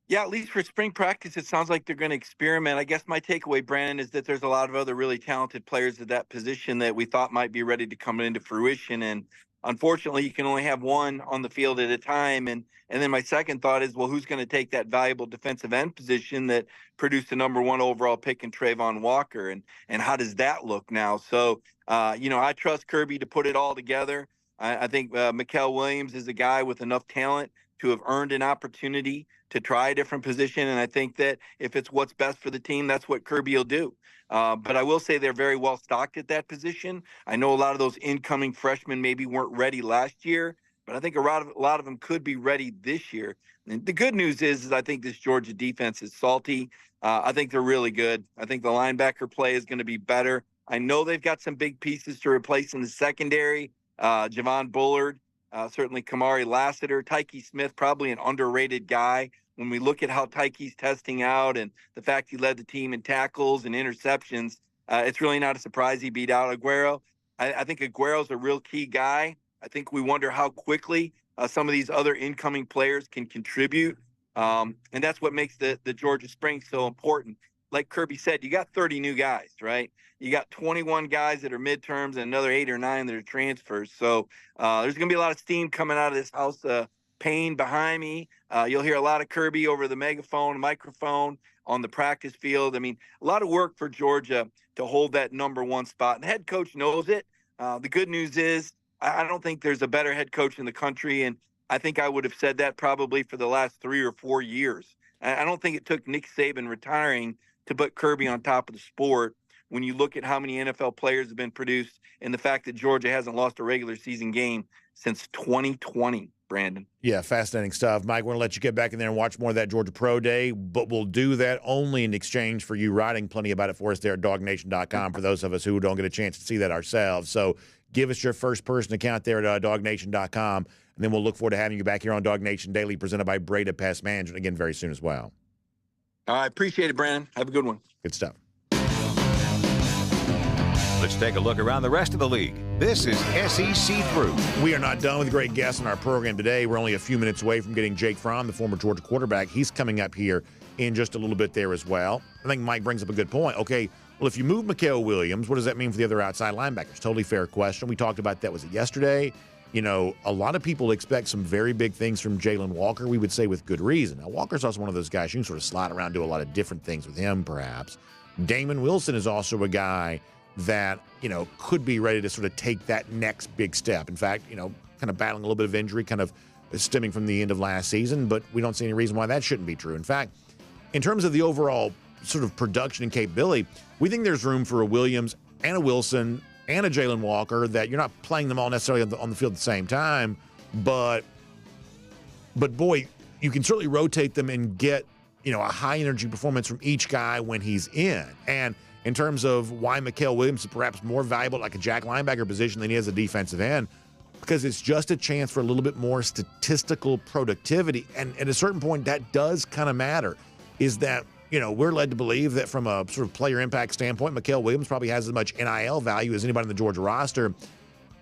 Yeah, at least for spring practice, it sounds like they're going to experiment. I guess my takeaway, Brandon, is that there's a lot of other really talented players at that position that we thought might be ready to come into fruition. And unfortunately, you can only have one on the field at a time. And then my second thought is, well, who's going to take that valuable defensive end position that produced the number 1 overall pick in Trayvon Walker? And how does that look now? So, I trust Kirby to put it all together. I think Mel Williams is a guy with enough talent to have earned an opportunity to try a different position. And I think that if it's what's best for the team, that's what Kirby will do. But I will say they're very well stocked at that position. I know a lot of those incoming freshmen maybe weren't ready last year, but I think a lot of them could be ready this year. And the good news is I think this Georgia defense is salty. I think they're really good. I think the linebacker play is going to be better. I know they've got some big pieces to replace in the secondary. Javon Bullard, certainly Kamari Lassiter, Tyke Smith, probably an underrated guy. When we look at how Tyke's testing out and the fact he led the team in tackles and interceptions, it's really not a surprise he beat out Aguero. I think Aguero's a real key guy. I think we wonder how quickly some of these other incoming players can contribute. And that's what makes the Georgia spring so important. Like Kirby said, you got 30 new guys, right? You got 21 guys that are midterms and another 8 or 9 that are transfers. So there's going to be a lot of steam coming out of this house. Payne behind me. You'll hear a lot of Kirby over the microphone on the practice field. I mean, a lot of work for Georgia to hold that number 1 spot. And the head coach knows it. The good news is I don't think there's a better head coach in the country. And I think I would have said that probably for the last 3 or 4 years. I don't think it took Nick Saban retiring to put Kirby on top of the sport when you look at how many NFL players have been produced and the fact that Georgia hasn't lost a regular season game since 2020, Brandon. Yeah, fascinating stuff. Mike, we're going to let you get back in there and watch more of that Georgia Pro Day, but we'll do that only in exchange for you writing plenty about it for us there at DawgNation.com for those of us who don't get a chance to see that ourselves. So give us your first-person account there at DawgNation.com, and then we'll look forward to having you back here on DawgNation Daily, presented by Breda Pest Management, again very soon as well. I appreciate it, Brandon. Have a good one. Good stuff. Let's take a look around the rest of the league. This is SEC Through. We are not done with a great guest on our program today. We're only a few minutes away from getting Jake Fromm, the former Georgia quarterback. He's coming up here in just a little bit there as well. I think Mike brings up a good point. Okay, well, if you move Mel Williams, what does that mean for the other outside linebackers? Totally fair question. We talked about that. Was it yesterday? A lot of people expect some very big things from Jalen Walker. We would say with good reason. Now, Walker's also one of those guys you can sort of slide around, do a lot of different things with him, perhaps. Damon Wilson is also a guy that, could be ready to sort of take that next big step. In fact, kind of battling a little bit of injury, kind of stemming from the end of last season, but we don't see any reason why that shouldn't be true. In fact, in terms of the overall sort of production and capability, we think there's room for a Williams and a Wilson and a Jalen Walker that you're not playing them all necessarily on the field at the same time, but boy, you can certainly rotate them and get, a high energy performance from each guy when he's in. And in terms of why Mel Williams is perhaps more valuable like a jack linebacker position than he is a defensive end, because it's just a chance for a little bit more statistical productivity. And at a certain point, that does kind of matter, is that, we're led to believe that from a sort of player impact standpoint, Mel Williams probably has as much NIL value as anybody in the Georgia roster.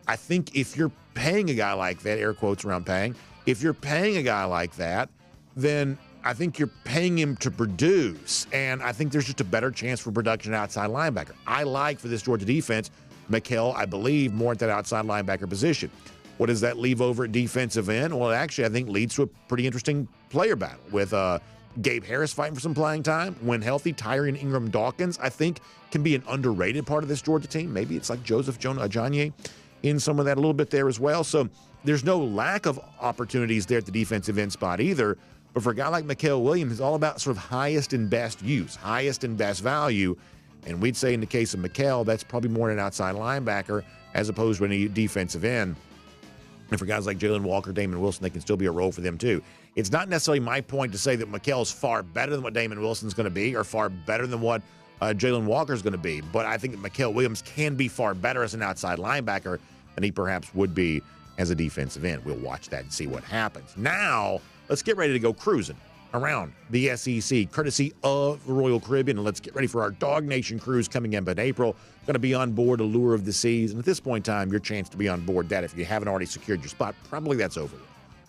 I think if you're paying a guy like that, air quotes around paying, if you're paying a guy like that, then I think you're paying him to produce. And I think there's just a better chance for production outside linebacker. I like for this Georgia defense, Mel, I believe, more at that outside linebacker position. What does that leave over at defensive end? Well, it actually, I think, leads to a pretty interesting player battle with Gabe Harris fighting for some playing time. When healthy, Tyrion Ingram-Dawkins, I think, can be an underrated part of this Georgia team. Maybe it's like Joseph Ajanye in some of that a little bit there as well. So there's no lack of opportunities there at the defensive end spot either. But for a guy like Mel Williams, it's all about sort of highest and best use, highest and best value. And we'd say in the case of Mel, that's probably more an outside linebacker as opposed to any defensive end. And for guys like Jalen Walker, Damon Wilson, they can still be a role for them too. It's not necessarily my point to say that Mel is far better than what Damon Wilson's going to be or far better than what Jalen Walker's going to be. But I think that Mel Williams can be far better as an outside linebacker than he perhaps would be as a defensive end. We'll watch that and see what happens. Now, let's get ready to go cruising around the SEC, courtesy of Royal Caribbean. And let's get ready for our DawgNation cruise coming in in April. Going to be on board Allure of the Seas. And at this point in time, your chance to be on board that, if you haven't already secured your spot, probably that's over with.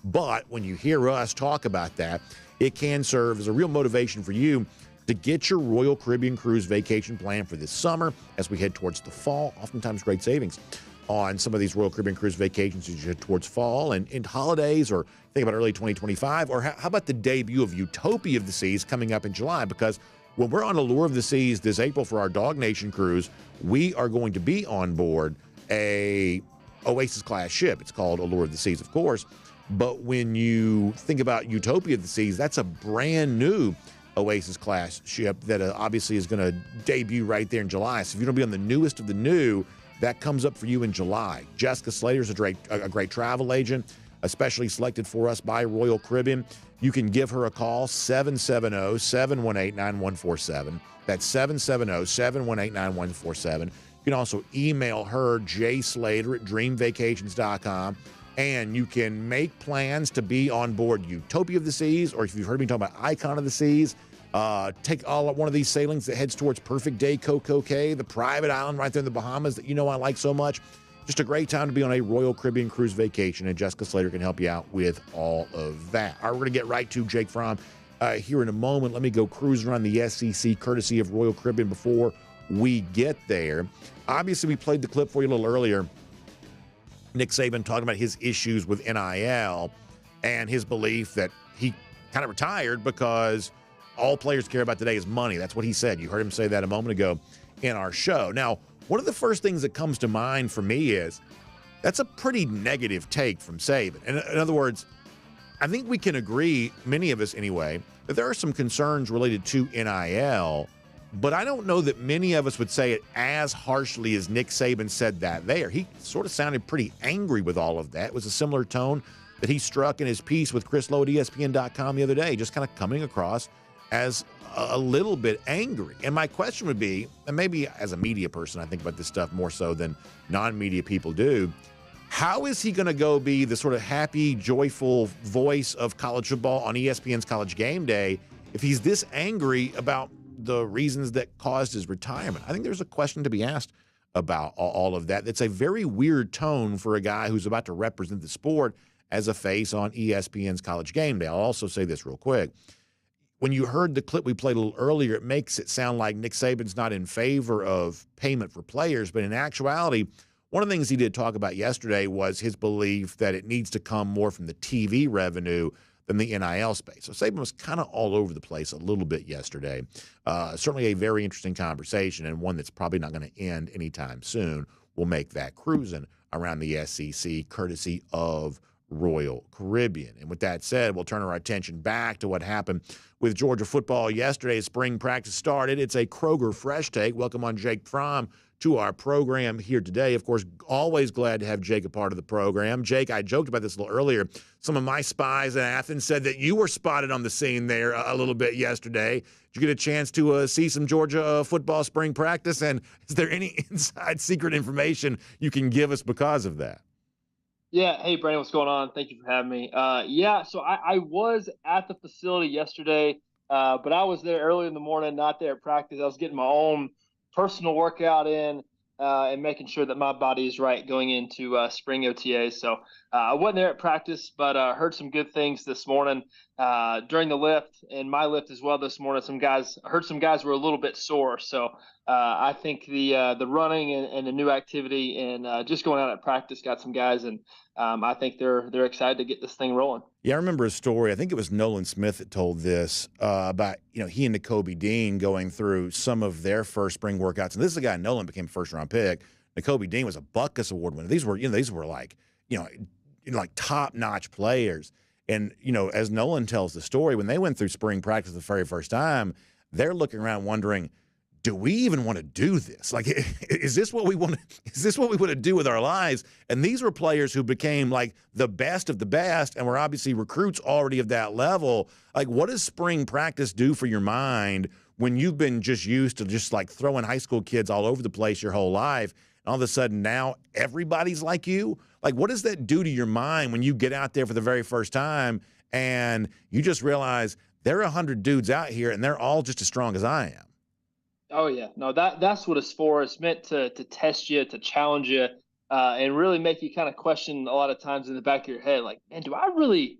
But when you hear us talk about that, it can serve as a real motivation for you to get your Royal Caribbean cruise vacation plan for this summer as we head towards the fall. Oftentimes great savings on some of these Royal Caribbean cruise vacations as you head towards fall and holidays, or think about early 2025. Or how about the debut of Utopia of the Seas coming up in July? Because when we're on Allure of the Seas this April for our DawgNation cruise, we are going to be on board a Oasis-class ship. It's called Allure of the Seas, of course. But when you think about Utopia of the Seas, that's a brand new Oasis-class ship that obviously is going to debut right there in July. So if you're going to be on the newest of the new, that comes up for you in July. Jessica Slater is a great travel agent, especially selected for us by Royal Caribbean. You can give her a call, 770-718-9147. That's 770-718-9147. You can also email her, jslater@dreamvacations.com. And you can make plans to be on board Utopia of the Seas, or if you've heard me talk about Icon of the Seas, take one of these sailings that heads towards Perfect Day Coco Cay, the private island right there in the Bahamas that I like so much. Just a great time to be on a Royal Caribbean cruise vacation, and Jessica Slater can help you out with all of that. All right, we're going to get right to Jake Fromm here in a moment. Let me go cruising around the SEC courtesy of Royal Caribbean before we get there. Obviously, we played the clip for you a little earlier. Nick Saban talking about his issues with NIL and his belief that he kind of retired because all players care about today is money. That's what he said. You heard him say that a moment ago in our show. Now, one of the first things that comes to mind for me is that's a pretty negative take from Saban. In other words, I think we can agree, many of us anyway, that there are some concerns related to NIL, but I don't know that many of us would say it as harshly as Nick Saban said that there. He sort of sounded pretty angry with all of that. It was a similar tone that he struck in his piece with Chris Lowe at ESPN.com the other day, just kind of coming across as a little bit angry. And my question would be, and maybe as a media person, I think about this stuff more so than non-media people do, how is he going to go be the sort of happy, joyful voice of college football on ESPN's College Game Day if he's this angry about the reasons that caused his retirement? I think there's a question to be asked about all of that. It's a very weird tone for a guy who's about to represent the sport as a face on ESPN's College Game Day. I'll also say this real quick. When you heard the clip we played a little earlier, it makes it sound like Nick Saban's not in favor of payment for players, but in actuality, one of the things he did talk about yesterday was his belief that it needs to come more from the TV revenue than the NIL space. So Saban was kind of all over the place a little bit yesterday. Certainly a very interesting conversation, and one that's probably not going to end anytime soon. We'll make that cruising around the SEC courtesy of Royal Caribbean. And with that said, we'll turn our attention back to what happened with Georgia football yesterday. Spring practice started. It's a Kroger Fresh Take. Welcome on Jake Fromm to our program here today. Of course, always glad to have Jake a part of the program. Jake, I joked about this a little earlier. Some of my spies in Athens said that you were spotted on the scene there a little bit yesterday. Did you get a chance to see some Georgia football spring practice? And is there any inside secret information you can give us because of that? Yeah. Hey, Brandon, what's going on? Thank you for having me. So I was at the facility yesterday, but I was there early in the morning, not there at practice. I was getting my own personal workout in and making sure that my body is right going into spring OTA. So I wasn't there at practice, but heard some good things this morning during the lift and my lift as well this morning. Heard some guys were a little bit sore. So I think the running and the new activity and just going out at practice got some guys, and I think they're excited to get this thing rolling. Yeah, I remember a story. I think it was Nolan Smith that told this about he and Nakobe Dean going through some of their first spring workouts. And this is a guy Nolan became a first-round pick. Nakobe Dean was a Butkus Award winner. These were like top-notch players. And as Nolan tells the story, when they went through spring practice the very first time, they're looking around wondering, do we even want to do this? Like, is this what we want to do with our lives? And these were players who became like the best of the best and were obviously recruits already of that level. Like, what does spring practice do for your mind when you've been just used to just like throwing high school kids all over the place your whole life? And all of a sudden now everybody's like you? Like, what does that do to your mind when you get out there for the very first time and you just realize there are 100 dudes out here and they're all just as strong as I am? Oh yeah, no, that's what it's for. It's meant to test you, to challenge you, and really make you kind of question a lot of times in the back of your head, like, man, do I really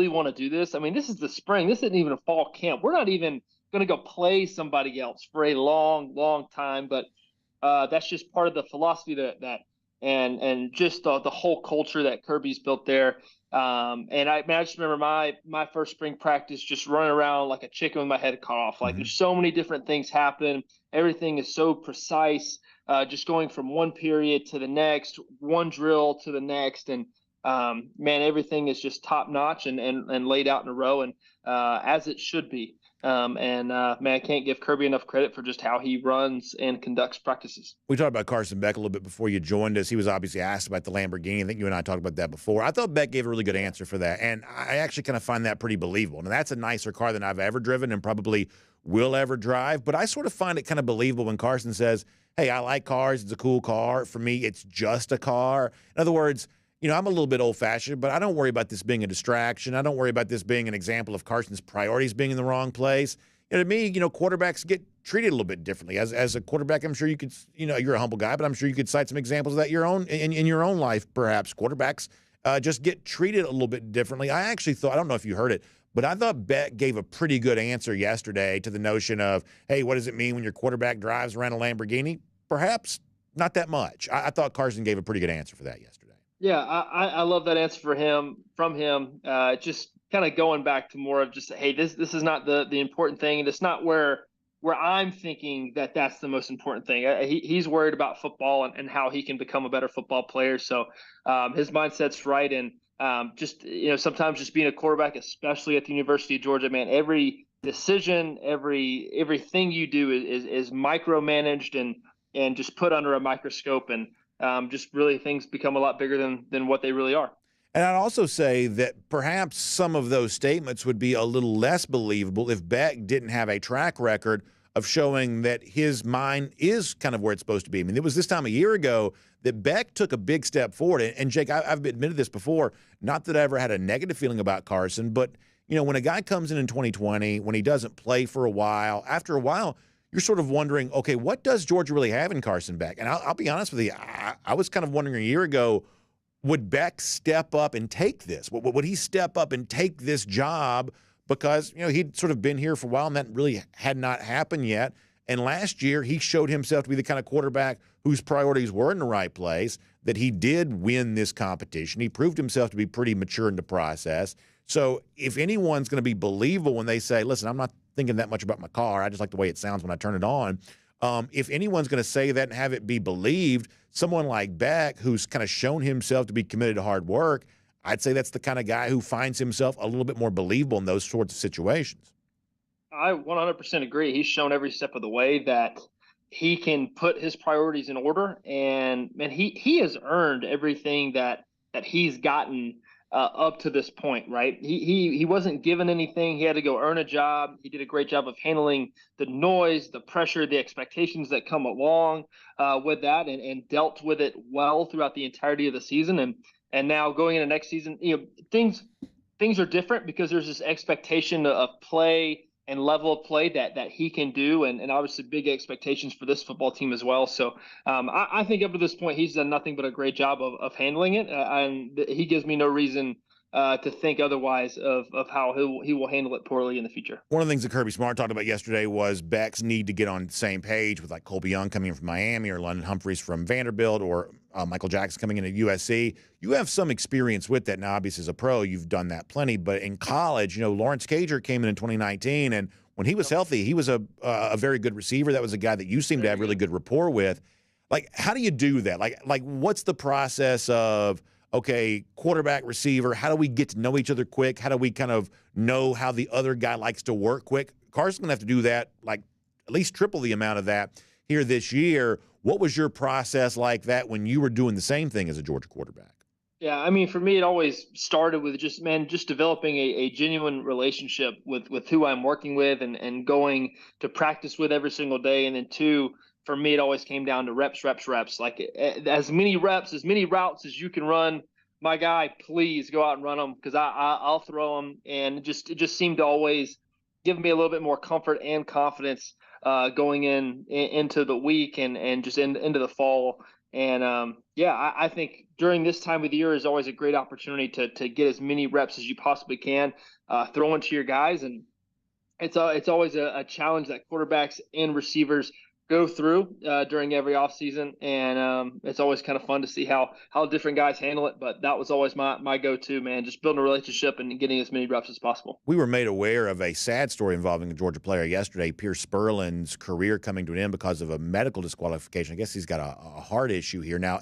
want to do this? I mean, this is the spring. This isn't even a fall camp. We're not even going to go play somebody else for a long time. But that's just part of the philosophy that and just the whole culture that Kirby's built there. And I just remember my first spring practice just running around like a chicken with my head cut off. Like, there's so many different things happen. Everything is so precise, just going from one period to the next, one drill to the next. And man, everything is just top notch and laid out in a row, and as it should be. Man, I can't give Kirby enough credit for just how he runs and conducts practices. We talked about Carson Beck a little bit before you joined us. He was obviously asked about the Lamborghini. I think you and I talked about that before. I thought Beck gave a really good answer for that, and I actually kind of find that pretty believable. Now, that's a nicer car than I've ever driven and probably will ever drive, but I sort of find it kind of believable when Carson says, hey, I like cars. It's a cool car. For me, it's just a car. In other words, I'm a little bit old-fashioned, but I don't worry about this being a distraction. I don't worry about this being an example of Carson's priorities being in the wrong place. To me, quarterbacks get treated a little bit differently. As a quarterback, I'm sure you could, you're a humble guy, but I'm sure you could cite some examples of that in your own life, perhaps. Quarterbacks just get treated a little bit differently. I actually thought, I don't know if you heard it, but I thought Beck gave a pretty good answer yesterday to the notion of, hey, what does it mean when your quarterback drives around a Lamborghini? Perhaps not that much. I thought Carson gave a pretty good answer for that yesterday. Yeah, I love that answer from him. Just kind of going back to more of just, hey, this is not the important thing, and it's not where I'm thinking that's the most important thing. He's worried about football and how he can become a better football player. So his mindset's right, and just sometimes just being a quarterback, especially at the University of Georgia, man, every decision, everything you do is micromanaged and just put under a microscope, and just really things become a lot bigger than what they really are. And I'd also say that perhaps some of those statements would be a little less believable if Beck didn't have a track record of showing that his mind is kind of where it's supposed to be. I mean, it was this time a year ago that Beck took a big step forward. And Jake, I've admitted this before, not that I ever had a negative feeling about Carson, but, when a guy comes in 2020, when he doesn't play for a while, after a while, you're sort of wondering, okay, what does Georgia really have in Carson Beck? And I'll be honest with you, I was kind of wondering a year ago, would Beck step up and take this? Would he step up and take this job? Because, he'd sort of been here for a while and that really had not happened yet. And last year, he showed himself to be the kind of quarterback whose priorities were in the right place, that he did win this competition. He proved himself to be pretty mature in the process. So if anyone's going to be believable when they say, listen, I'm not thinking that much about my car, I just like the way it sounds when I turn it on. If anyone's going to say that and have it be believed, someone like Beck, who's kind of shown himself to be committed to hard work, I'd say that's the kind of guy who finds himself a little bit more believable in those sorts of situations. I 100% agree. He's shown every step of the way that he can put his priorities in order, and man, he has earned everything that he's gotten up to this point, right? He wasn't given anything. He had to go earn a job. He did a great job of handling the noise, the pressure, the expectations that come along with that, and dealt with it well throughout the entirety of the season. And now going into next season, things are different because there's this expectation of play and level of play that he can do, and obviously big expectations for this football team as well. So I think up to this point, he's done nothing but a great job of handling it, and he gives me no reason to think otherwise of how he will handle it poorly in the future. One of the things that Kirby Smart talked about yesterday was Beck's need to get on the same page with like Colby Young coming in from Miami, or London Humphreys from Vanderbilt, or Michael Jackson coming in at USC. You have some experience with that now. Obviously, as a pro, you've done that plenty. But in college, Lawrence Cager came in 2019, and when he was healthy, he was a very good receiver. That was a guy that you seem to have really good rapport with. Like, how do you do that? Like, what's the process of, okay, quarterback, receiver, how do we get to know each other quick? How do we kind of know how the other guy likes to work quick? Carson's going to have to do that, like at least triple the amount of that here this year. What was your process like that when you were doing the same thing as a Georgia quarterback? Yeah, I mean, for me, it always started with just developing a genuine relationship with who I'm working with and going to practice with every single day. And then two, for me, it always came down to reps. Like as many reps, as many routes as you can run, my guy, please go out and run them, because I'll throw them. And it just seemed to always give me a little bit more comfort and confidence going into the week and just into the fall. And I think during this time of the year is always a great opportunity to get as many reps as you possibly can, throw into your guys. And it's always a challenge that quarterbacks and receivers go through during every offseason, and it's always kind of fun to see how different guys handle it. But that was always my go-to, man, just building a relationship and getting as many reps as possible. We were made aware of a sad story involving a Georgia player yesterday, Pierce Spurlin's career coming to an end because of a medical disqualification. I guess he's got a heart issue here. Now,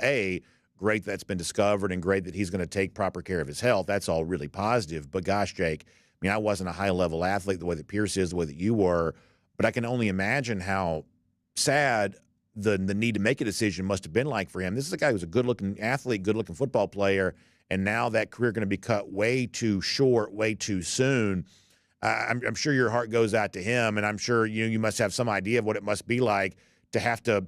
great that's been discovered, and great that he's going to take proper care of his health. That's all really positive. But gosh, Jake, I mean, I wasn't a high-level athlete the way that Pierce is, the way that you were, but I can only imagine how sad the need to make a decision must have been like for him. This is a guy who's a good-looking athlete, good-looking football player, and now that career going to be cut way too short, way too soon. I'm sure your heart goes out to him, and I'm sure you must have some idea of what it must be like to have to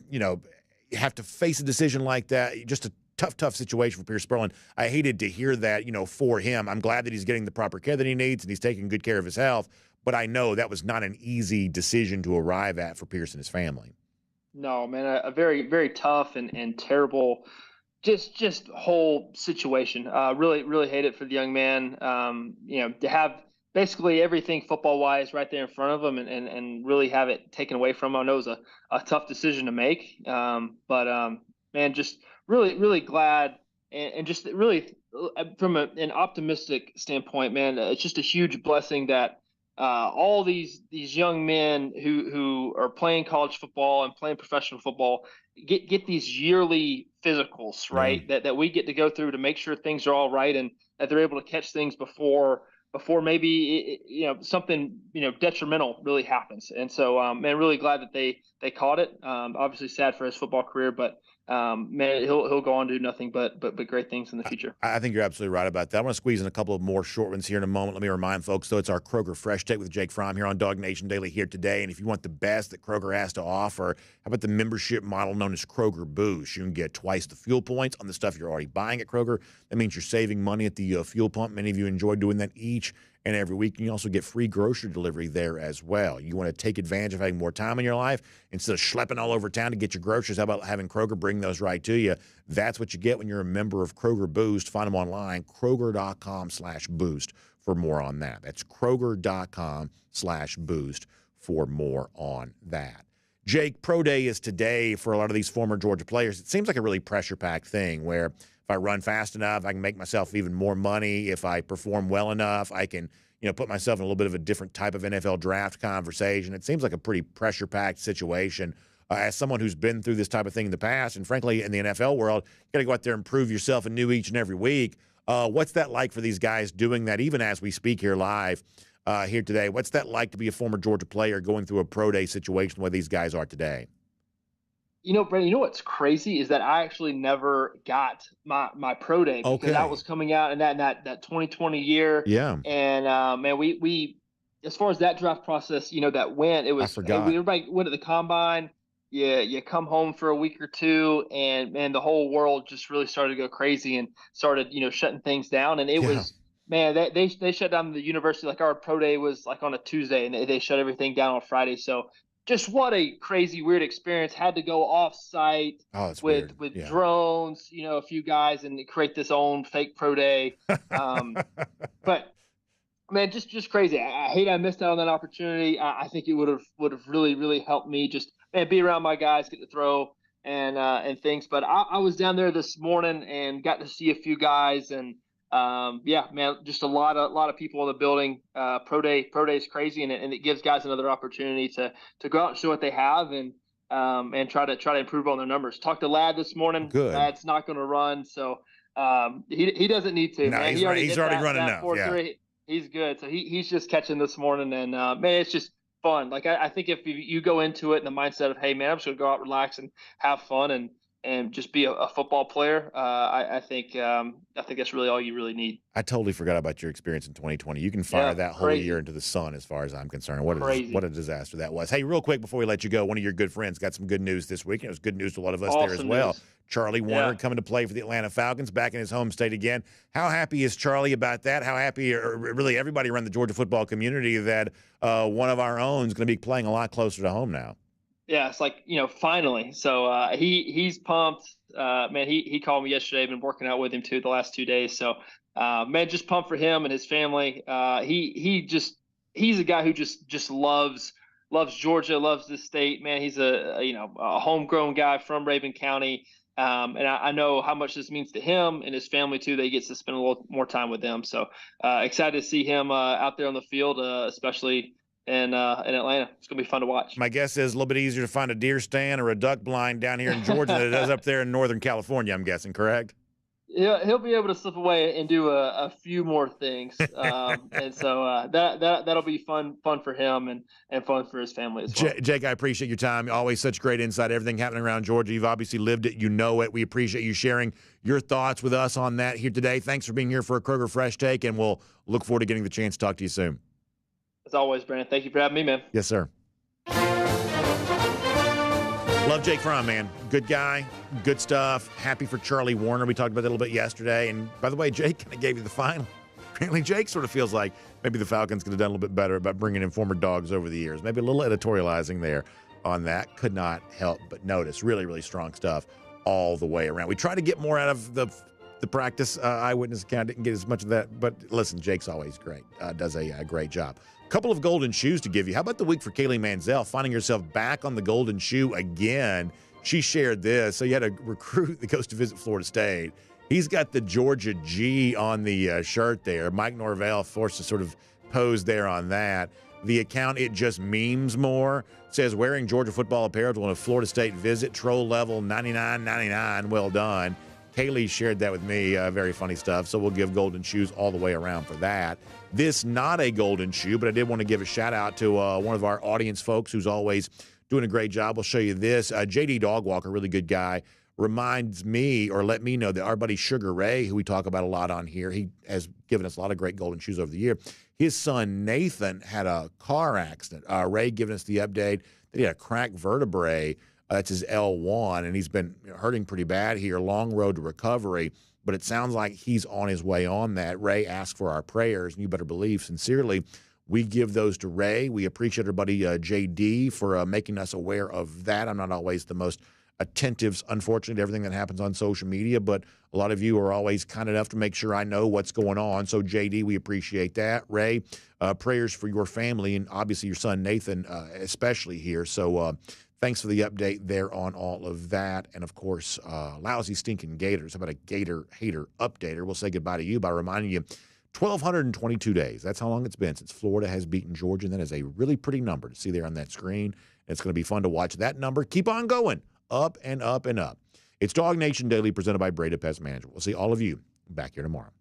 face a decision like that. Just a tough situation for Pierce Spurlin. I hated to hear that, for him. I'm glad that he's getting the proper care that he needs and he's taking good care of his health. But I know that was not an easy decision to arrive at for Pierce and his family. No, man, a very, very tough and terrible, just whole situation. Really, really hate it for the young man. To have basically everything football-wise right there in front of him and really have it taken away from him. I know it was a tough decision to make. But man, just really, really glad and just really from an optimistic standpoint, man, it's just a huge blessing that all these young men who are playing college football and playing professional football get these yearly physicals, right? Mm. That we get to go through to make sure things are all right, and that they're able to catch things before maybe something detrimental really happens. And so, man, really glad that they caught it. Obviously sad for his football career, but man, he'll go on to do nothing but great things in the future. I think you're absolutely right about that. I want to squeeze in a couple of more short ones here in a moment. Let me remind folks, though, it's our Kroger Fresh Take with Jake Fromm here on DawgNation Daily here today. And if you want the best that Kroger has to offer, how about the membership model known as Kroger Boost? You can get twice the fuel points on the stuff you're already buying at Kroger. That means you're saving money at the fuel pump. Many of you enjoy doing that each and every week. And you also get free grocery delivery there as well. You want to take advantage of having more time in your life instead of schlepping all over town to get your groceries. How about having Kroger bring those right to you? That's what you get when you're a member of Kroger Boost. Find them online, Kroger.com/boost for more on that. That's Kroger.com/boost for more on that. Jake, Pro Day is today for a lot of these former Georgia players. It seems like a really pressure-packed thing where if I run fast enough, I can make myself even more money. If I perform well enough, I can, put myself in a little bit of a different type of NFL draft conversation. It seems like a pretty pressure-packed situation. As someone who's been through this type of thing in the past, and frankly, in the NFL world, you got to go out there and prove yourself anew each and every week. What's that like for these guys doing that, even as we speak here live here today? What's that like to be a former Georgia player going through a pro day situation where these guys are today? Brandon, what's crazy is that I actually never got my pro day because that was coming out in that 2020 year. Yeah. And man, we as far as that draft process, that went, it was everybody went to the combine. you come home for a week or two, and the whole world just really started to go crazy and started, shutting things down. And it was, man, they shut down the university. Like, our pro day was like on a Tuesday, and they shut everything down on Friday. So just what a crazy, weird experience. Had to go off site with drones, a few guys, and create this own fake pro day. But man, just crazy. I hate I missed out on that opportunity. I think it would have really, really helped me just be around my guys, get to throw and things. But I was down there this morning and got to see a few guys, and man, just a lot of people in the building. Pro day is crazy, and it gives guys another opportunity to go out and show what they have and try to improve on their numbers. Talked to Ladd this morning. Good. Ladd's not going to run, so he doesn't need to. No, man. he's already running now. Yeah. He's good. So he's just catching this morning, and man, it's just fun. Like, I think if you go into it in the mindset of, hey man, I'm just gonna go out, relax, and have fun, and just be a football player, I think that's really all you really need. I totally forgot about your experience in 2020. You can fire that whole year into the sun, as far as I'm concerned. What a disaster that was. Hey, real quick before we let you go, one of your good friends got some good news this week. It was good news to a lot of us there as well. News. Charlie Warner coming to play for the Atlanta Falcons, back in his home state again. How happy is Charlie about that? How happy are really everybody around the Georgia football community that one of our own is going to be playing a lot closer to home now? Yeah, it's like, finally. So he's pumped. Man, he called me yesterday. I've been working out with him too the last 2 days. So man, just pumped for him and his family. He's a guy who just loves Georgia, loves this state. Man, he's a homegrown guy from Raven County. And I know how much this means to him and his family too. That he gets to spend a little more time with them. So excited to see him out there on the field, especially in Atlanta. It's gonna be fun to watch. My guess is a little bit easier to find a deer stand or a duck blind down here in Georgia than it is up there in Northern California, I'm guessing, correct? Yeah, he'll be able to slip away and do a few more things, and so that'll be fun for him and fun for his family as well. Jake, I appreciate your time. Always such great insight. Everything happening around Georgia, you've obviously lived it. You know it. We appreciate you sharing your thoughts with us on that here today. Thanks for being here for a Kroger Fresh Take, and we'll look forward to getting the chance to talk to you soon. As always, Brandon, thank you for having me, man. Yes, sir. Love Jake Fromm, man. Good guy, good stuff. Happy for Charlie Warner. We talked about that a little bit yesterday. And by the way, Jake kind of gave you the final. Apparently, Jake sort of feels like maybe the Falcons could have done a little bit better about bringing in former Dogs over the years. Maybe a little editorializing there on that. Could not help but notice. Really, really strong stuff all the way around. We try to get more out of the practice eyewitness account. Didn't get as much of that. But listen, Jake's always great. Does a great job. Couple of golden shoes to give you. How about the week for Kaylee Manziel, finding herself back on the golden shoe again? She shared this. So you had a recruit that goes to visit Florida State. He's got the Georgia G on the shirt there. Mike Norvell forced to sort of pose there on that. The account, It Just Memes More, says wearing Georgia football apparel on a Florida State visit, troll level $99.99. Well done. Kaylee shared that with me. Very funny stuff. So we'll give golden shoes all the way around for that. This not a golden shoe, but I did want to give a shout out to one of our audience folks who's always doing a great job. We'll show you this. JD Dogwalker, really good guy, reminds me or let me know that our buddy Sugar Ray, who we talk about a lot on here, he has given us a lot of great golden shoes over the year. His son Nathan had a car accident. Ray giving us the update that he had a cracked vertebrae. That's his L1, and he's been hurting pretty bad here. Long road to recovery, but it sounds like he's on his way on that. Ray asked for our prayers, and you better believe, sincerely, we give those to Ray. We appreciate our buddy JD for making us aware of that. I'm not always the most attentive, unfortunately, to everything that happens on social media, but a lot of you are always kind enough to make sure I know what's going on. So, JD, we appreciate that. Ray, prayers for your family and obviously your son Nathan, especially here. So, thanks for the update there on all of that. And, of course, lousy, stinking Gators. How about a Gator hater updater? We'll say goodbye to you by reminding you 1,222 days. That's how long it's been since Florida has beaten Georgia. And that is a really pretty number to see there on that screen. It's going to be fun to watch that number keep on going up and up and up. It's DawgNation Daily presented by Breda Pest Management. We'll see all of you back here tomorrow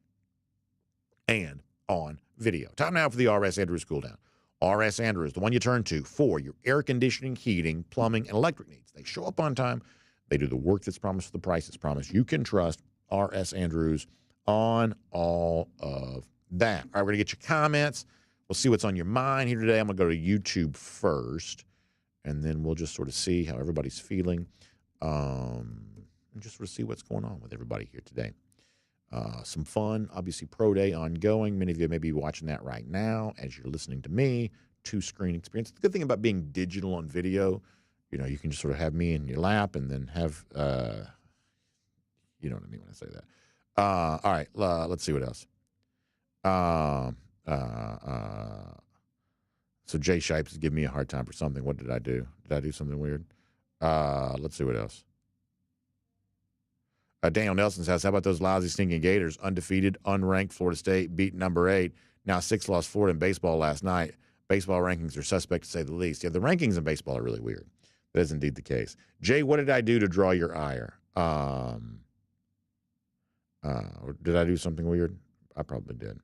and on video. Time now for the R.S. Andrews Cool Down. R.S. Andrews, the one you turn to for your air conditioning, heating, plumbing, and electric needs. They show up on time. They do the work that's promised for the price that's promised. You can trust R.S. Andrews on all of that. All right, we're going to get your comments. We'll see what's on your mind here today. I'm going to go to YouTube first. and then we'll just sort of see how everybody's feeling, and just sort of see what's going on with everybody here today. Some fun, obviously, Pro Day ongoing. Many of you may be watching that right now as you're listening to me. Two-screen experience. The good thing about being digital on video, you can just sort of have me in your lap and then have, you know what I mean when I say that. All right, let's see what else. So Jay Shipes is giving me a hard time for something. What did I do? Did I do something weird? Let's see what else. Daniel Nelson says, how about those lousy stinking Gators? Undefeated, unranked Florida State, beat number 8. Now 6 lost Florida in baseball last night. Baseball rankings are suspect to say the least. Yeah, the rankings in baseball are really weird. That is indeed the case. Jay, what did I do to draw your ire? Did I do something weird? I probably did.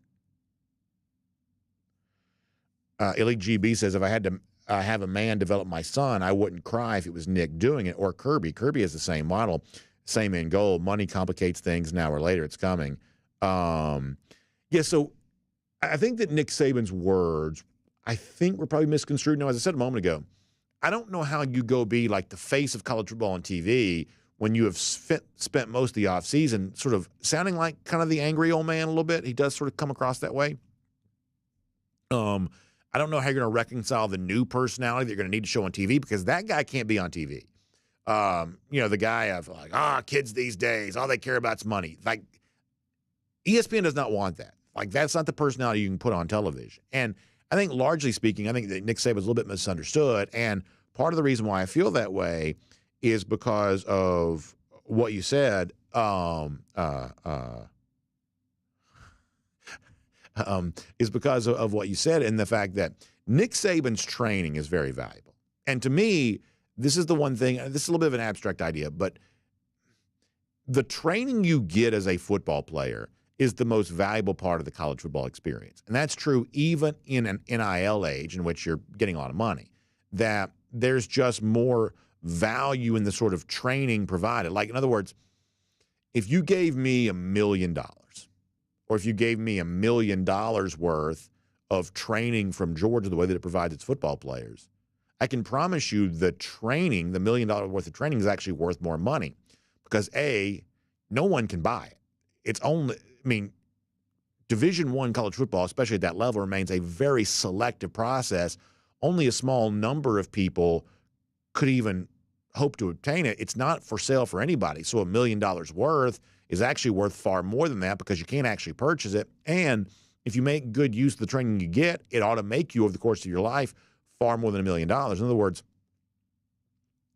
Elite GB says, if I had to have a man develop my son, I wouldn't cry if it was Nick doing it, or Kirby. Kirby has the same model, same end goal. Money complicates things. Now or later, it's coming. So I think that Nick Saban's words, I think, were probably misconstrued. Now, as I said a moment ago, I don't know how you go be like the face of college football on TV when you have spent most of the offseason sort of sounding like kind of the angry old man a little bit. He does sort of come across that way. I don't know how you're going to reconcile the new personality that you're going to need to show on TV, because that guy can't be on TV. The guy of like, kids these days, all they care about is money. Like, ESPN does not want that. Like, that's not the personality you can put on television. And I think, largely speaking, I think that Nick Saban is a little bit misunderstood. And part of the reason why I feel that way is because of what you said. Is because of what you said, and the fact that Nick Saban's training is very valuable. And to me, this is the one thing, this is a little bit of an abstract idea, but the training you get as a football player is the most valuable part of the college football experience. And that's true even in an NIL age in which you're getting a lot of money, that there's just more value in the sort of training provided. Like, in other words, if you gave me $1 million, or if you gave me $1 million worth of training from Georgia, the way that it provides its football players, I can promise you the training, the $1 million worth of training, is actually worth more money, because A, no one can buy it. It's only, Division I college football, especially at that level, remains a very selective process. Only a small number of people could even hope to obtain it. It's not for sale for anybody. So $1 million worth is actually worth far more than that, because you can't actually purchase it. And if you make good use of the training you get, it ought to make you, over the course of your life, far more than $1 million. In other words,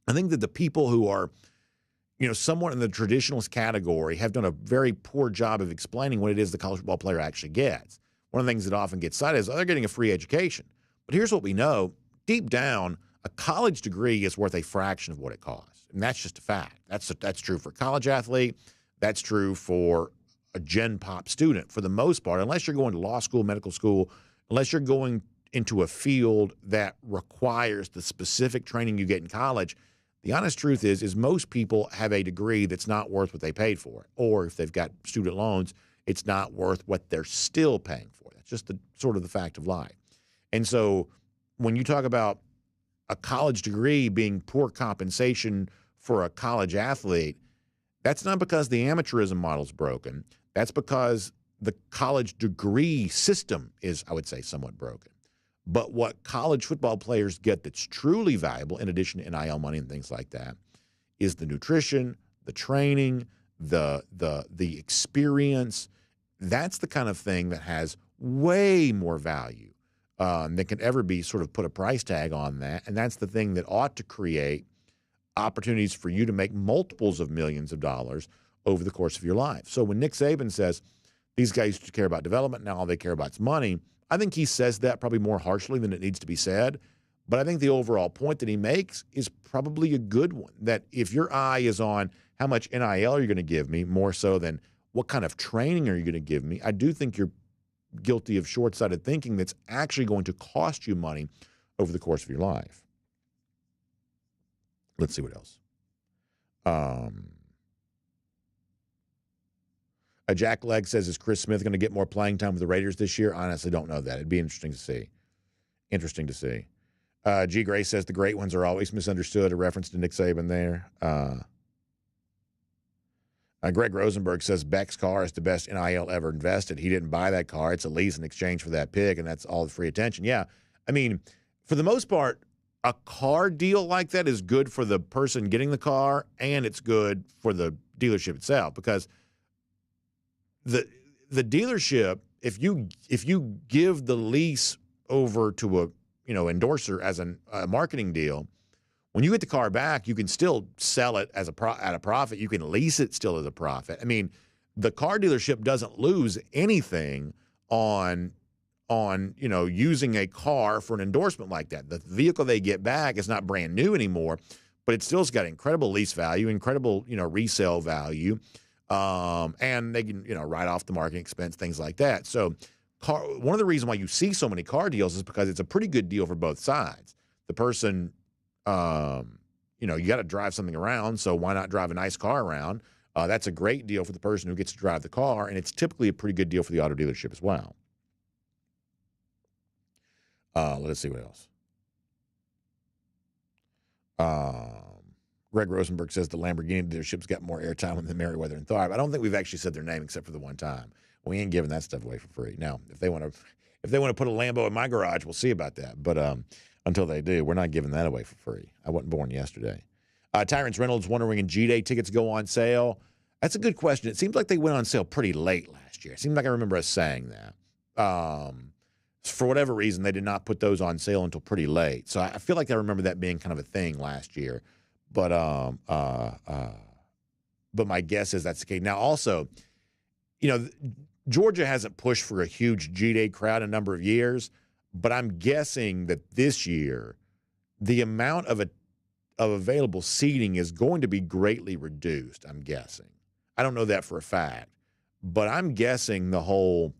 I think that the people who are, somewhat in the traditionalist category have done a very poor job of explaining what it is the college football player actually gets. One of the things that often gets cited is, they're getting a free education. But here's what we know. Deep down, a college degree is worth a fraction of what it costs. And that's just a fact. That's true for a college athlete. That's true for a Gen Pop student for the most part, unless you're going to law school, medical school, unless you're going into a field that requires the specific training you get in college. The honest truth is most people have a degree that's not worth what they paid for. Or if they've got student loans, it's not worth what they're still paying for. That's just the sort of the fact of life. And so when you talk about a college degree being poor compensation for a college athlete, that's not because the amateurism model's broken. That's because the college degree system is, I would say, somewhat broken. But what college football players get that's truly valuable, in addition to NIL money and things like that, is the nutrition, the training, the experience. That's the kind of thing that has way more value than can ever be sort of put a price tag on that. And that's the thing that ought to create opportunities for you to make multiples of millions of dollars over the course of your life. So when Nick Saban says these guys used to care about development, now all they care about is money, I think he says that probably more harshly than it needs to be said. But I think the overall point that he makes is probably a good one, that if your eye is on how much NIL are you going to give me, more so than what kind of training are you going to give me, I do think you're guilty of short-sighted thinking that's actually going to cost you money over the course of your life. Let's see what else. Jack Legg says, is Chris Smith going to get more playing time with the Raiders this year? Honestly, don't know that. It'd be interesting to see. G. Gray says the great ones are always misunderstood, a reference to Nick Saban there. Greg Rosenberg says Beck's car is the best NIL ever invested. He didn't buy that car. It's a lease in exchange for that pick, and that's all the free attention. Yeah, I mean, for the most part, a car deal like that is good for the person getting the car, and it's good for the dealership itself, because the dealership, if you give the lease over to a endorser as a marketing deal, when you get the car back, you can still sell it as at a profit. You can lease it still as a profit. I mean, the car dealership doesn't lose anything on using a car for an endorsement like that. The vehicle they get back is not brand new anymore, but it still's got incredible lease value, incredible resale value, and they can write off the marketing expense, things like that. So, one of the reasons why you see so many car deals is because it's a pretty good deal for both sides. The person. You got to drive something around, so why not drive a nice car around? That's a great deal for the person who gets to drive the car, and it's typically a pretty good deal for the auto dealership as well. Let's see what else. Greg Rosenberg says the Lamborghini dealership's got more airtime than Merriweather and Tharp. I don't think we've actually said their name except for the one time. We ain't giving that stuff away for free. Now, if they want to put a Lambo in my garage, we'll see about that. But until they do, we're not giving that away for free. I wasn't born yesterday. Tyrance Reynolds wondering when G-Day tickets go on sale. That's a good question. It seems like they went on sale pretty late last year. It seems like I remember us saying that. For whatever reason, they did not put those on sale until pretty late. So I feel like I remember that being kind of a thing last year. But my guess is that's the case. Now, also, Georgia hasn't pushed for a huge G-Day crowd in a number of years. But I'm guessing that this year, the amount of available seating is going to be greatly reduced, I'm guessing. I don't know that for a fact. But I'm guessing I don't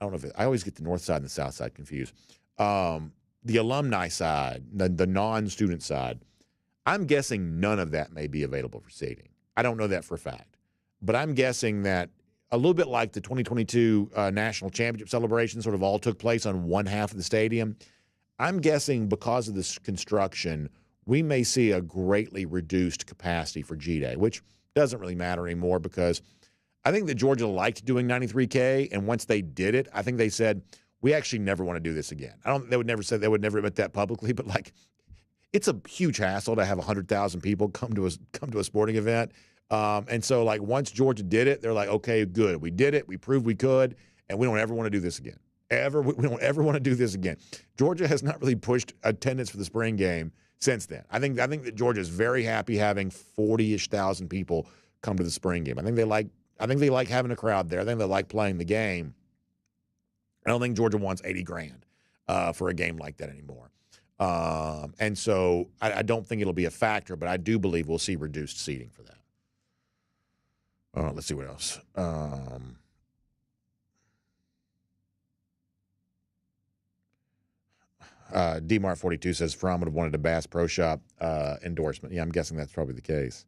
know I always get the north side and the south side confused. The alumni side, the non-student side, I'm guessing none of that may be available for seating. I don't know that for a fact. But I'm guessing that a little bit like the 2022 national championship celebration sort of all took place on one half of the stadium. I'm guessing because of this construction, we may see a greatly reduced capacity for G-Day, which doesn't really matter anymore because I think that Georgia liked doing 93K, and once they did it, I think they said, we actually never want to do this again. They would never admit that publicly, but it's a huge hassle to have 100,000 people come to a sporting event. And so, once Georgia did it, they're like, okay, good. We did it. We proved we could, and we don't ever want to do this again. We don't ever want to do this again. Georgia has not really pushed attendance for the spring game since then. I think that Georgia is very happy having 40-ish thousand people come to the spring game. I think they like having a crowd there. I think they like playing the game. I don't think Georgia wants $80,000 for a game like that anymore. And so I don't think it'll be a factor, but I do believe we'll see reduced seating for that. Let's see what else. DMart42 says Fromm would have wanted a Bass Pro Shop endorsement. Yeah, I'm guessing that's probably the case.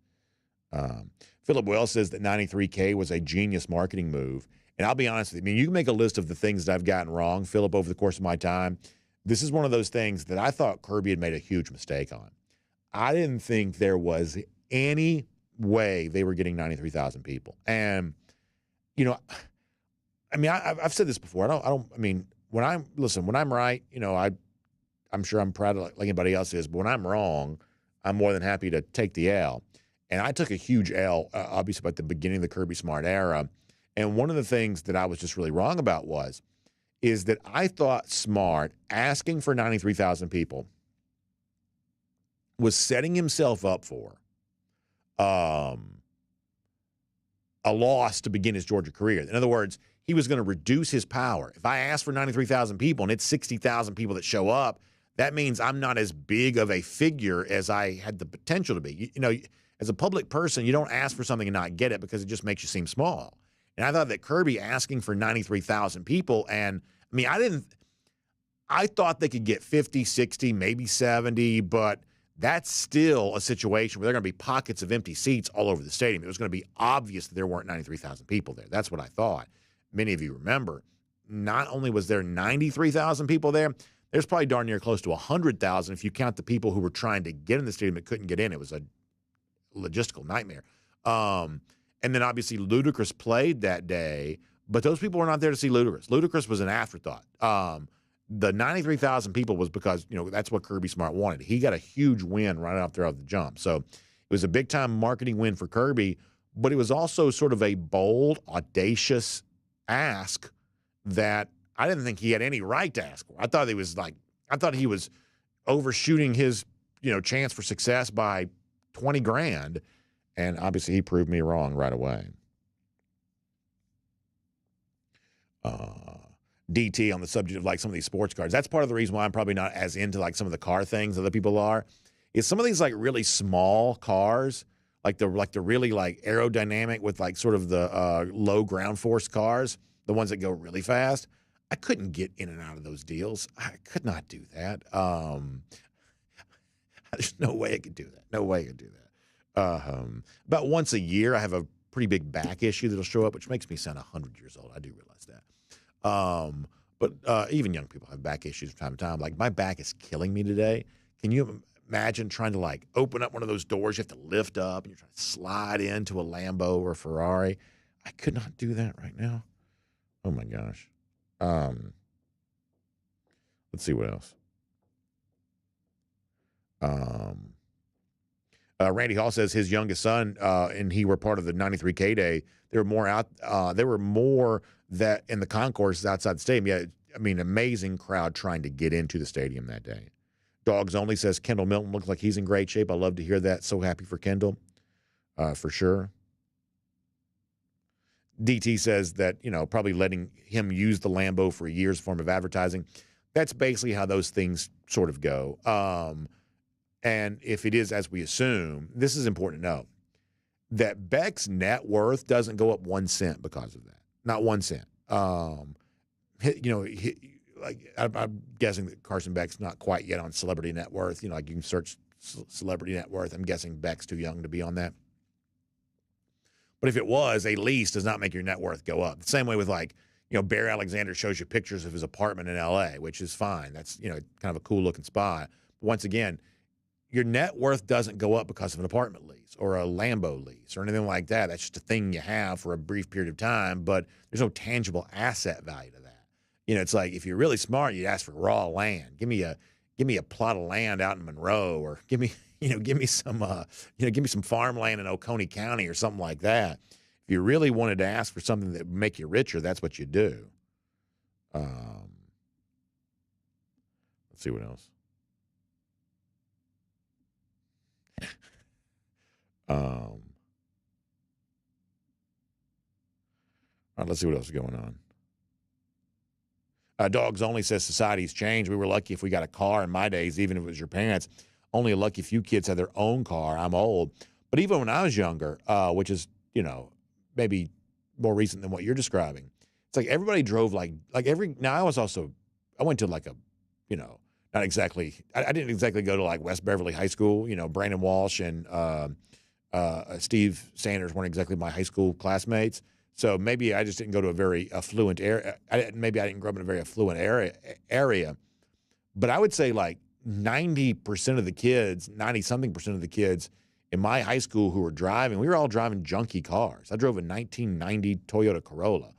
Philip Wells says that 93K was a genius marketing move. And I'll be honest with you. I mean, you can make a list of the things that I've gotten wrong, Philip, over the course of my time. This is one of those things that I thought Kirby had made a huge mistake on. I didn't think there was any way they were getting 93,000 people. And, I've said this before. When I'm right, I'm sure I'm proud of like anybody else is, but when I'm wrong, I'm more than happy to take the L. And I took a huge L, obviously, at the beginning of the Kirby Smart era. And one of the things that I was just really wrong about is that I thought Smart asking for 93,000 people was setting himself up for a loss to begin his Georgia career. In other words, he was going to reduce his power. If I ask for 93,000 people and it's 60,000 people that show up, that means I'm not as big of a figure as I had the potential to be. As a public person, you don't ask for something and not get it because it just makes you seem small. And I thought that Kirby asking for 93,000 people, and I thought they could get 50, 60, maybe 70, but that's still a situation where there are going to be pockets of empty seats all over the stadium. It was going to be obvious that there weren't 93,000 people there. That's what I thought. Many of you remember, not only was there 93,000 people there There's probably darn near close to 100,000 if you count the people who were trying to get in the stadium that couldn't get in. It was a logistical nightmare. And then obviously Ludacris played that day, but those people were not there to see Ludacris. Ludacris was an afterthought. The 93,000 people was because, that's what Kirby Smart wanted. He got a huge win right out there off the jump. So it was a big-time marketing win for Kirby, but it was also sort of a bold, audacious ask that I didn't think he had any right to ask for. I thought he was overshooting his, chance for success by $20,000, and obviously he proved me wrong right away. DT on the subject of some of these sports cars. That's part of the reason why I'm probably not as into some of the car things other people are. Is some of these really small cars, like the really aerodynamic with sort of the low ground force cars, the ones that go really fast. I couldn't get in and out of those deals. I could not do that. There's no way I could do that. No way I could do that. About once a year, I have a pretty big back issue that'll show up, which makes me sound 100 years old. I do realize that. But even young people have back issues from time to time. My back is killing me today. Can you imagine trying to open up one of those doors you have to lift up and you're trying to slide into a Lambo or a Ferrari? I could not do that right now. Oh my gosh. Let's see what else. Randy Hall says his youngest son and he were part of the 93K day. There were more that in the concourse outside the stadium. Yeah, I mean, amazing crowd trying to get into the stadium that day. Dogs Only says Kendall Milton looks like he's in great shape. I love to hear that. So happy for Kendall, for sure. DT says that, probably letting him use the Lambo for a year's form of advertising. That's basically how those things sort of go. And if it is as we assume, this is important to know, that Beck's net worth doesn't go up 1 cent because of that. Not 1 cent. I'm guessing that Carson Beck's not quite yet on celebrity net worth. You can search celebrity net worth. I'm guessing Beck's too young to be on that. But if it was, a lease does not make your net worth go up. The same way with Bear Alexander shows you pictures of his apartment in L.A., which is fine. That's, kind of a cool looking spot. But once again, your net worth doesn't go up because of an apartment lease or a Lambo lease or anything like that. That's just a thing you have for a brief period of time, but there's no tangible asset value to that. It's like if you're really smart, you'd ask for raw land. Give me a plot of land out in Monroe, or give me some farmland in Oconee County or something like that. If you really wanted to ask for something that would make you richer, that's what you do. Let's see what else. All right, let's see what else is going on. Dogs Only says society's changed. We were lucky if we got a car in my days, even if it was your parents. Only a lucky few kids had their own car. I'm old. But even when I was younger, which is, maybe more recent than what you're describing, it's like everybody drove now I went to not exactly, I didn't exactly go to West Beverly High School. Brandon Walsh and Steve Sanders weren't exactly my high school classmates. So maybe I just didn't go to a very affluent area. Maybe I didn't grow up in a very affluent area. But I would say 90% of the kids, 90-something% of the kids in my high school who were driving, we were all driving junky cars. I drove a 1990 Toyota Corolla,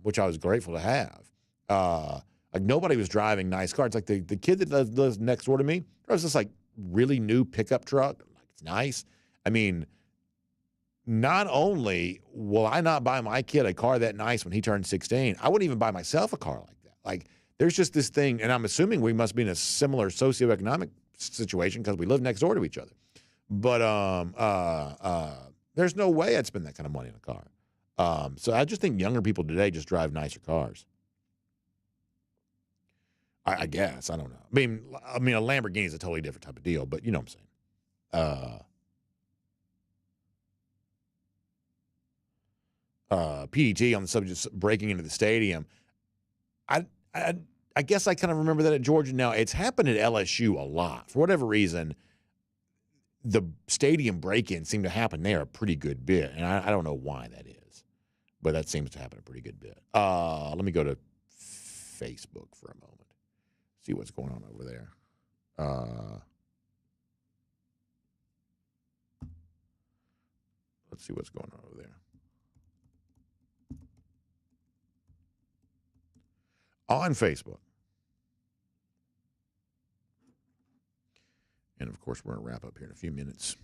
which I was grateful to have. Nobody was driving nice cars. The kid that lives next door to me drives this really new pickup truck. It's nice. I mean, not only will I not buy my kid a car that nice when he turns 16, I wouldn't even buy myself a car like that. There's just this thing, and I'm assuming we must be in a similar socioeconomic situation because we live next door to each other. But there's no way I'd spend that kind of money on a car. So I just think younger people today just drive nicer cars. I guess. I don't know. I mean, a Lamborghini is a totally different type of deal, but you know what I'm saying. PDT on the subject of breaking into the stadium. I guess I kind of remember that at Georgia. Now, it's happened at LSU a lot. For whatever reason, the stadium break-ins seem to happen there a pretty good bit, and I don't know why that is, but that seems to happen a pretty good bit. Let me go to Facebook for a moment, See what's going on over there. Let's see what's going on over there. On Facebook. And, of course, we're going to wrap up here in a few minutes.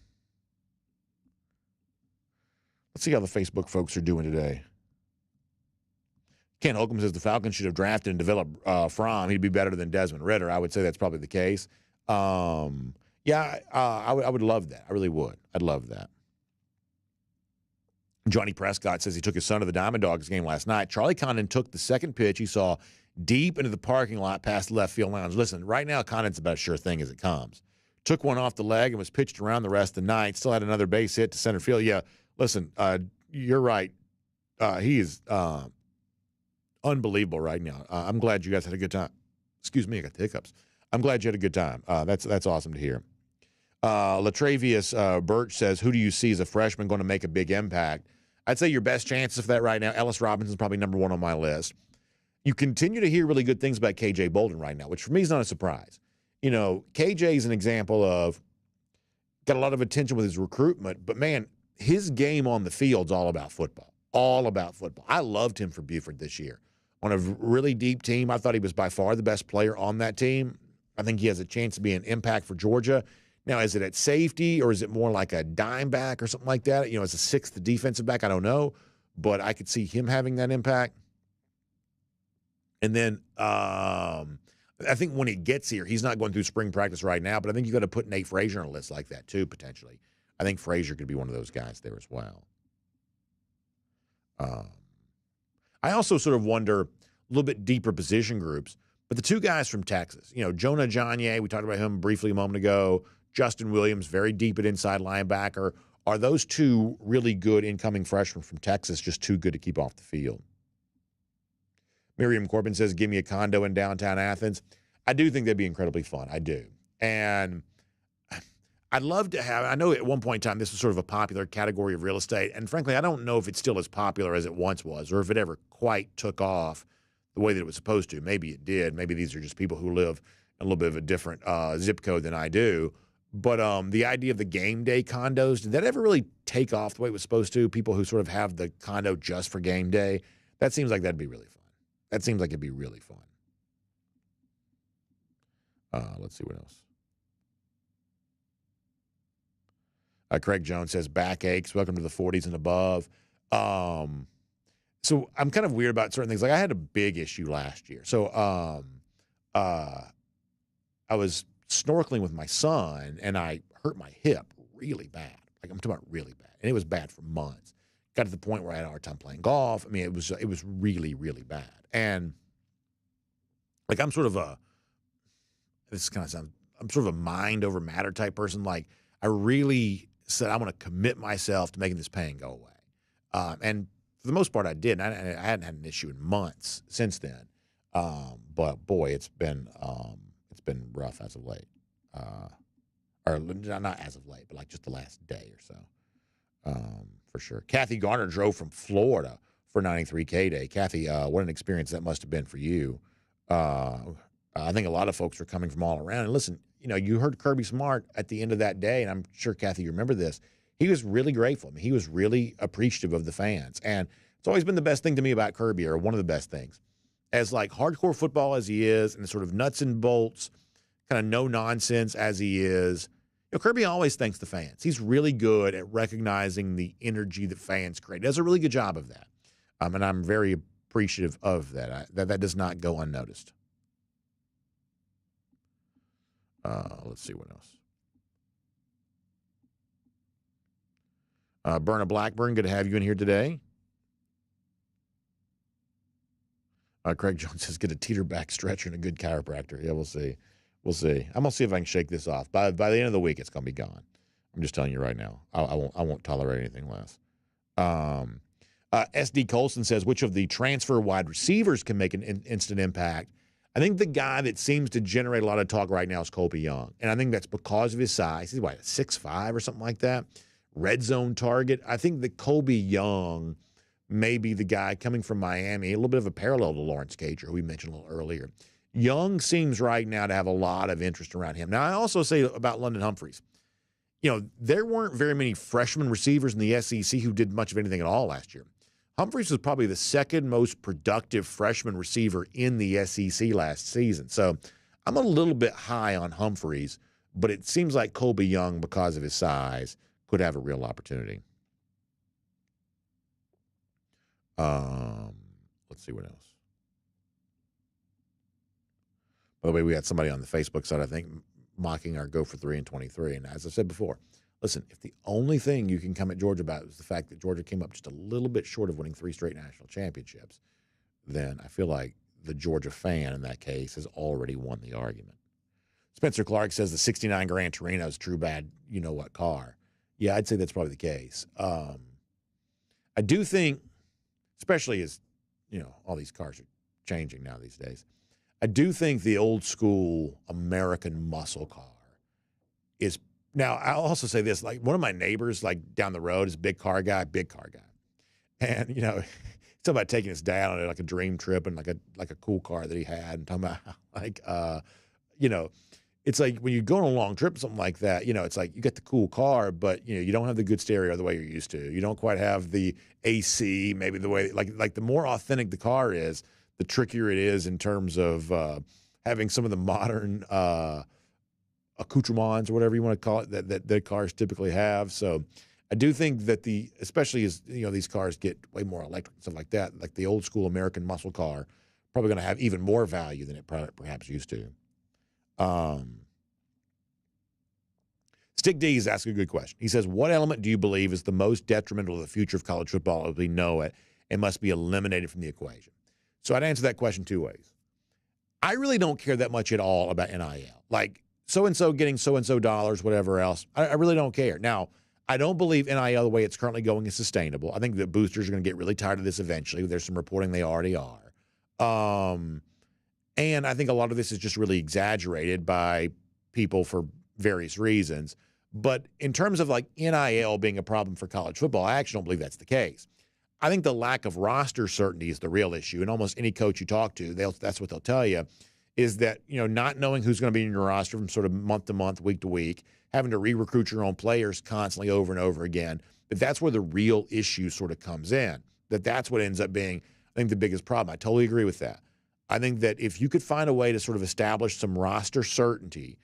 Let's see how the Facebook folks are doing today. Ken Holcomb says the Falcons should have drafted and developed Fromm. He'd be better than Desmond Ridder. I would say that's probably the case. I would love that. I really would. I'd love that. Johnny Prescott says he took his son to the Diamond Dogs game last night. Charlie Condon took the second pitch he saw deep into the parking lot past the left field lounge. Listen, right now Condon's about a sure thing as it comes. Took one off the leg and was pitched around the rest of the night. Still had another base hit to center field. Yeah, listen, you're right. He is unbelievable right now. I'm glad you guys had a good time. Excuse me, I got the hiccups. I'm glad you had a good time. That's awesome to hear. Latravius Birch says, who do you see as a freshman going to make a big impact? I'd say your best chances for that right now, Ellis Robinson's probably number one on my list. You continue to hear really good things about KJ Bolden right now, which for me is not a surprise. You know, KJ is an example of got a lot of attention with his recruitment, but, man, his game on the field's all about football. All about football. I loved him for Buford this year. On a really deep team, I thought he was by far the best player on that team. I think he has a chance to be an impact for Georgia. Now, is it at safety or is it more like a dime back or something like that? You know, as a sixth defensive back, I don't know. But I could see him having that impact. And then I think when he gets here, he's not going through spring practice right now, but I think you got to put Nate Frazier on a list like that too, potentially. I think Frazier could be one of those guys there as well. I also sort of wonder a little bit deeper position groups, but the two guys from Texas, you know, Jonah Janye, we talked about him briefly a moment ago, Justin Williams, very deep at inside linebacker. Are those two really good incoming freshmen from Texas just too good to keep off the field? Miriam Corbin says, give me a condo in downtown Athens. I do think that'd be incredibly fun. I do. And I'd love to have, I know at one point in time this was sort of a popular category of real estate, and frankly, I don't know if it's still as popular as it once was or if it ever quite took off the way that it was supposed to. Maybe it did. Maybe these are just people who live in a little bit of a different zip code than I do. But the idea of the game day condos, did that ever really take off the way it was supposed to? People who sort of have the condo just for game day? That seems like that'd be really fun. That seems like it'd be really fun. Let's see what else. Craig Jones says, back aches, welcome to the 40s and above. So I'm kind of weird about certain things. Like I had a big issue last year. So I was snorkeling with my son, and I hurt my hip really bad. Like I'm talking about really bad. And it was bad for months. Got to the point where I had a hard time playing golf. I mean, it was really, really bad. And like I'm sort of I'm sort of a mind over matter type person. Like I really said, I want to commit myself to making this pain go away. And for the most part, I did. I hadn't had an issue in months since then. But boy, it's been rough as of late. Or not as of late, but like just the last day or so. For sure. Kathy Garner drove from Florida for 93K Day. Kathy, what an experience that must have been for you. I think a lot of folks were coming from all around. And listen, you know, you heard Kirby Smart at the end of that day, and I'm sure, Kathy, you remember this. He was really grateful. I mean, he was really appreciative of the fans. And it's always been the best thing to me about Kirby, or one of the best things. As like hardcore football as he is, and sort of nuts and bolts, kind of no nonsense as he is, you know, Kirby always thanks the fans. He's really good at recognizing the energy that fans create. He does a really good job of that. And I'm very appreciative of that. That does not go unnoticed. Let's see what else. Berna Blackburn, good to have you in here today. Craig Jones says, get a teeter back stretcher and a good chiropractor. Yeah, we'll see. We'll see. I'm going to see if I can shake this off. By the end of the week, it's going to be gone. I'm just telling you right now. I won't tolerate anything less. SD Colson says, which of the transfer wide receivers can make an instant impact? I think the guy that seems to generate a lot of talk right now is Colby Young. And I think that's because of his size. He's, 6'5" or something like that? Red zone target. I think that Colby Young may be the guy coming from Miami, a little bit of a parallel to Lawrence Cager, who we mentioned a little earlier, Young seems right now to have a lot of interest around him. Now, I also say about London Humphreys, there weren't very many freshman receivers in the SEC who did much of anything at all last year. Humphreys was probably the second most productive freshman receiver in the SEC last season. So I'm a little bit high on Humphreys, but it seems like Colby Young, because of his size, could have a real opportunity. Let's see what else. By the way, we had somebody on the Facebook side, I think, mocking our go for 3 and 23. And as I said before, listen, if the only thing you can come at Georgia about is the fact that Georgia came up just a little bit short of winning 3 straight national championships, then I feel like the Georgia fan in that case has already won the argument. Spencer Clark says the 69 Gran Torino is true bad, you-know-what car. Yeah, I'd say that's probably the case. I do think, especially as, all these cars are changing now these days, I do think the old school American muscle car is – now, I'll also say this. Like, one of my neighbors, like, down the road is a big car guy. And, he's talking about taking his dad on like a dream trip and like a cool car that he had and talking about, like, it's like when you go on a long trip or something like that, it's like you get the cool car, but, you don't have the good stereo the way you're used to. You don't quite have the AC, maybe the way – like the more authentic the car is, the trickier it is in terms of having some of the modern accoutrements or whatever you want to call it that cars typically have. So I do think that especially as these cars get way more electric and stuff like that, like the old school American muscle car, probably going to have even more value than it perhaps used to. Stick D is asking a good question. He says, what element do you believe is the most detrimental to the future of college football as we know it and must be eliminated from the equation? So I'd answer that question 2 ways. I really don't care that much at all about NIL. Like, so-and-so getting so-and-so dollars, whatever else. I really don't care. Now, I don't believe NIL the way it's currently going is sustainable. I think the boosters are going to get really tired of this eventually. There's some reporting they already are. And I think a lot of this is just really exaggerated by people for various reasons. But in terms of like NIL being a problem for college football, I actually don't believe that's the case. I think the lack of roster certainty is the real issue. And almost any coach you talk to, that's what they'll tell you, is that, not knowing who's going to be in your roster from sort of month to month, week to week, having to re-recruit your own players constantly over and over again. But that's where the real issue sort of comes in. That's what ends up being, I think, the biggest problem. I totally agree with that. I think that if you could find a way to sort of establish some roster certainty,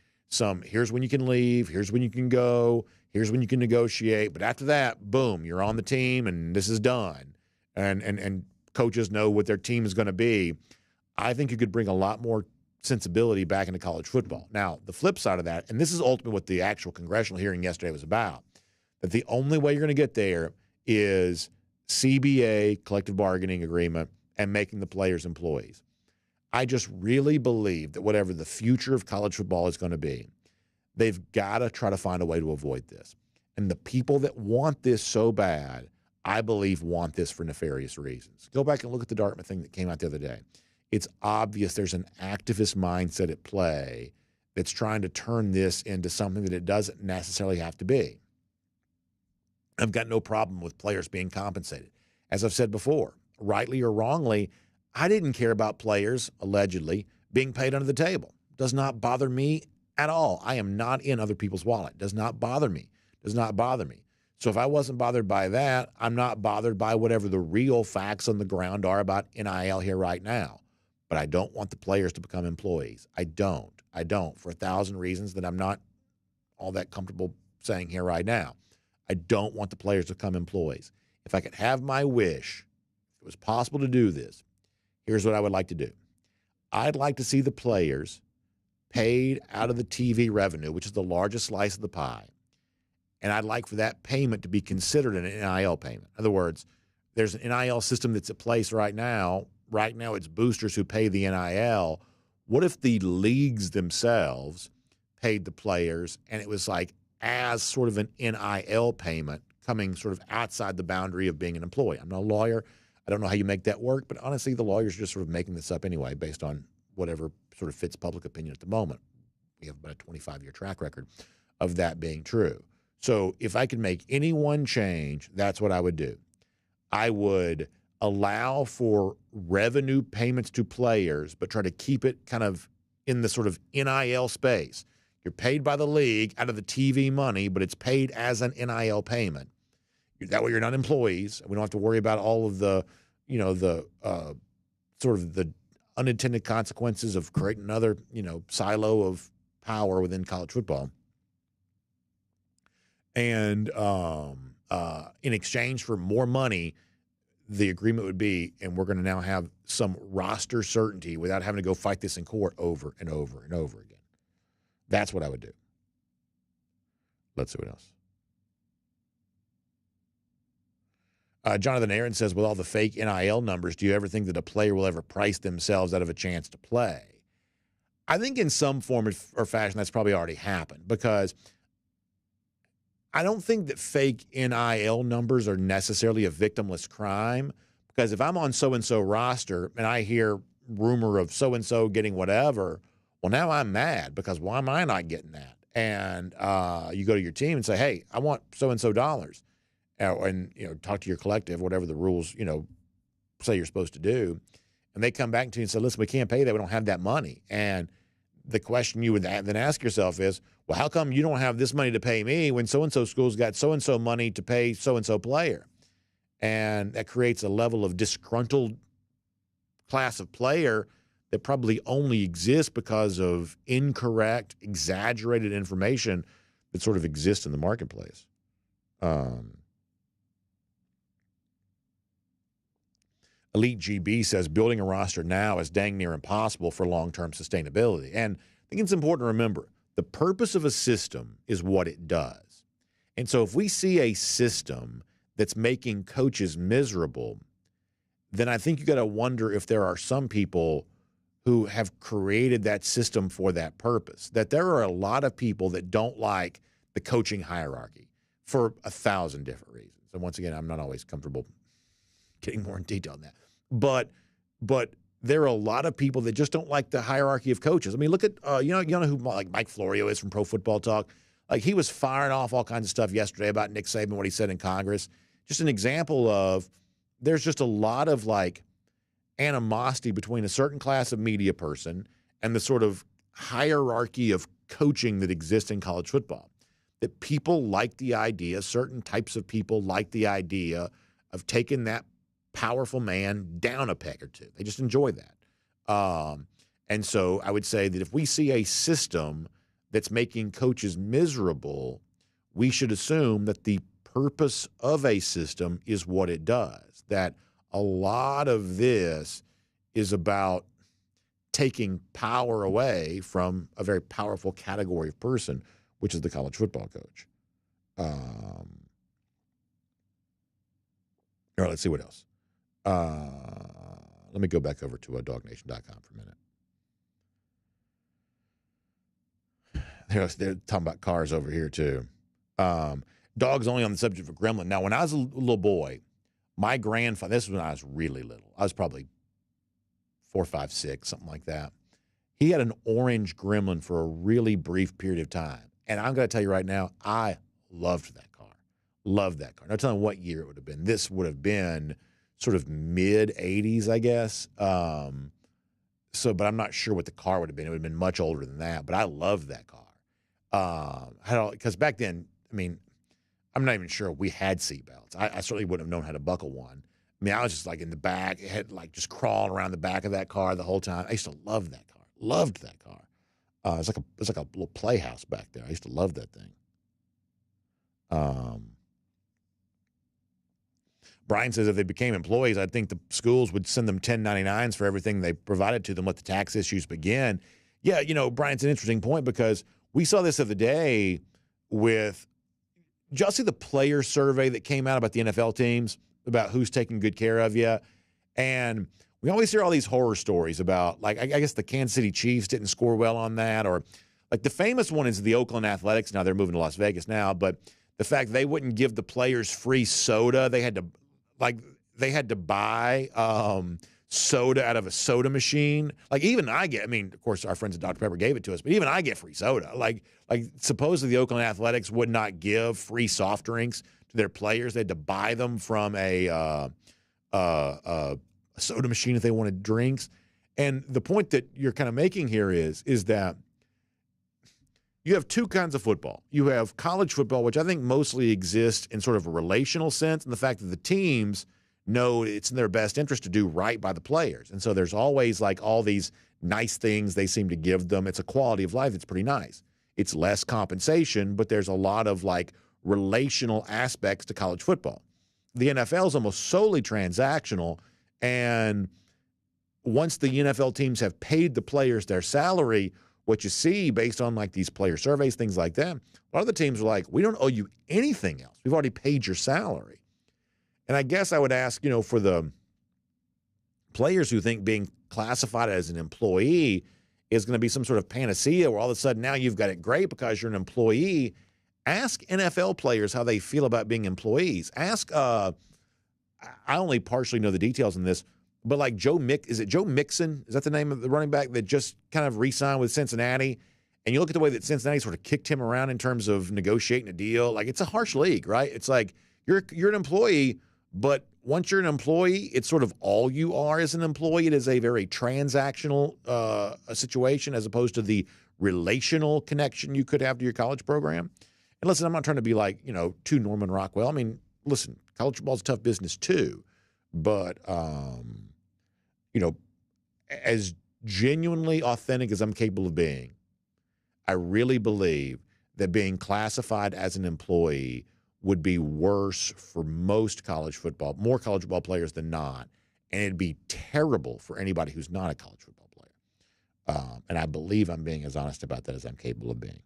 here's when you can leave, here's when you can go, here's when you can negotiate. But after that, boom, you're on the team and this is done. And coaches know what their team is going to be. I think you could bring a lot more sensibility back into college football. Now, the flip side of that, and this is ultimately what the actual congressional hearing yesterday was about, that the only way you're going to get there is CBA, collective bargaining agreement, and making the players employees. I just really believe that whatever the future of college football is going to be, they've got to try to find a way to avoid this. And the people that want this so bad, I believe, want this for nefarious reasons. Go back and look at the Dartmouth thing that came out the other day. It's obvious there's an activist mindset at play that's trying to turn this into something that it doesn't necessarily have to be. I've got no problem with players being compensated. As I've said before, rightly or wrongly, I didn't care about players, allegedly, being paid under the table. Does not bother me at all. I am not in other people's wallet. Does not bother me. Does not bother me. So if I wasn't bothered by that, I'm not bothered by whatever the real facts on the ground are about NIL here right now. But I don't want the players to become employees. I don't. For 1,000 reasons that I'm not all that comfortable saying here right now. I don't want the players to become employees. If I could have my wish, if it was possible to do this, here's what I would like to do. I'd like to see the players paid out of the TV revenue, which is the largest slice of the pie. And I'd like for that payment to be considered an NIL payment. In other words, there's an NIL system that's in place right now. Right now it's boosters who pay the NIL. What if the leagues themselves paid the players and it was like as sort of an NIL payment coming sort of outside the boundary of being an employee? I'm not a lawyer. I don't know how you make that work, but honestly, the lawyers are just sort of making this up anyway based on whatever sort of fits public opinion at the moment. We have about a 25-year track record of that being true. So if I could make any one change, that's what I would do. I would allow for revenue payments to players, but try to keep it kind of in the sort of NIL space. You're paid by the league out of the TV money, but it's paid as an NIL payment. That way you're not employees. We don't have to worry about all of the, sort of the unintended consequences of creating another, silo of power within college football. And in exchange for more money, the agreement would be, and we're going to now have some roster certainty without having to go fight this in court over and over and over again. That's what I would do. Let's see what else. Jonathan Aaron says, with all the fake NIL numbers, do you ever think that a player will ever price themselves out of a chance to play? I think in some form or fashion that's probably already happened, because I don't think that fake NIL numbers are necessarily a victimless crime, because if I'm on so-and-so roster and I hear rumor of so-and-so getting whatever, well, now I'm mad because why am I not getting that? And you go to your team and say, hey, I want so-and-so dollars. And talk to your collective, whatever the rules, say you're supposed to do. And they come back to you and say, listen, we can't pay that. We don't have that money. And the question you would then ask yourself is, well, how come you don't have this money to pay me when so-and-so school's got so-and-so money to pay so-and-so player? And that creates a level of disgruntled class of player that probably only exists because of incorrect, exaggerated information that sort of exists in the marketplace. Elite GB says building a roster now is dang near impossible for long-term sustainability. And I think it's important to remember, the purpose of a system is what it does. And so if we see a system that's making coaches miserable, then I think you got to wonder if there are some people who have created that system for that purpose, that there are a lot of people that don't like the coaching hierarchy for 1,000 different reasons. And once again, I'm not always comfortable getting more in detail on that. But there are a lot of people that just don't like the hierarchy of coaches. I mean, look at, you know who like Mike Florio is from Pro Football Talk? Like, he was firing off all kinds of stuff yesterday about Nick Saban, what he said in Congress. Just an example of there's just a lot of like animosity between a certain class of media person and the sort of hierarchy of coaching that exists in college football. That people like the idea, certain types of people like the idea of taking that powerful man down a peg or two. They just enjoy that. And so I would say that if we see a system that's making coaches miserable, we should assume that the purpose of a system is what it does. That a lot of this is about taking power away from a very powerful category of person, which is the college football coach. All right, let's see what else. Let me go back over to DawgNation.com for a minute. They're talking about cars over here, too. Dogs only on the subject of Gremlin. Now, when I was a little boy, my grandfather, this was when I was really little. I was probably 4, 5, 6, something like that. He had an orange Gremlin for a really brief period of time. And I'm going to tell you right now, I loved that car. Loved that car. No telling what year it would have been. This would have been sort of mid-'80s, I guess. But I'm not sure what the car would have been. It would have been much older than that. But I loved that car. Because back then, I mean, I'm not even sure we had seatbelts. I certainly wouldn't have known how to buckle one. I mean, I was just like in the back, had like just crawling around the back of that car the whole time. I used to love that car. Loved that car. It's like a little playhouse back there. I used to love that thing. Brian says if they became employees, I think the schools would send them 1099s for everything they provided to them, let the tax issues begin. Yeah, Brian's an interesting point because we saw this the other day with, did y'all see the player survey that came out about the NFL teams, about who's taking good care of you? And we always hear all these horror stories about, like, I guess the Kansas City Chiefs didn't score well on that, or like the famous one is the Oakland Athletics. Now they're moving to Las Vegas now, but the fact they wouldn't give the players free soda, they had to buy soda out of a soda machine. Like even I get, I mean, of course our friends at Dr. Pepper gave it to us, but even I get free soda. Like supposedly the Oakland Athletics would not give free soft drinks to their players. They had to buy them from a a soda machine if they wanted drinks. And the point that you're kind of making here is that you have two kinds of football. You have college football, which I think mostly exists in sort of a relational sense, and the fact that the teams know it's in their best interest to do right by the players. And so there's always like all these nice things they seem to give them. It's a quality of life that's pretty nice. It's less compensation, but there's a lot of like relational aspects to college football. The NFL is almost solely transactional, and once the NFL teams have paid the players their salary, what you see based on like these player surveys, things like that, a lot of the teams are like, we don't owe you anything else. We've already paid your salary. And I guess I would ask, for the players who think being classified as an employee is going to be some sort of panacea where all of a sudden now you've got it great because you're an employee, ask NFL players how they feel about being employees. Ask, I only partially know the details on this, but like is it Joe Mixon? Is that the name of the running back that just kind of re-signed with Cincinnati? And you look at the way that Cincinnati sort of kicked him around in terms of negotiating a deal. Like, it's a harsh league, right? It's like you're an employee, but once you're an employee, it's sort of all you are as an employee. It is a very transactional situation as opposed to the relational connection you could have to your college program. And listen, I'm not trying to be like, too Norman Rockwell. I mean, listen, college football is a tough business too. But, as genuinely authentic as I'm capable of being, I really believe that being classified as an employee would be worse for more college football players than not. And it'd be terrible for anybody who's not a college football player. And I believe I'm being as honest about that as I'm capable of being.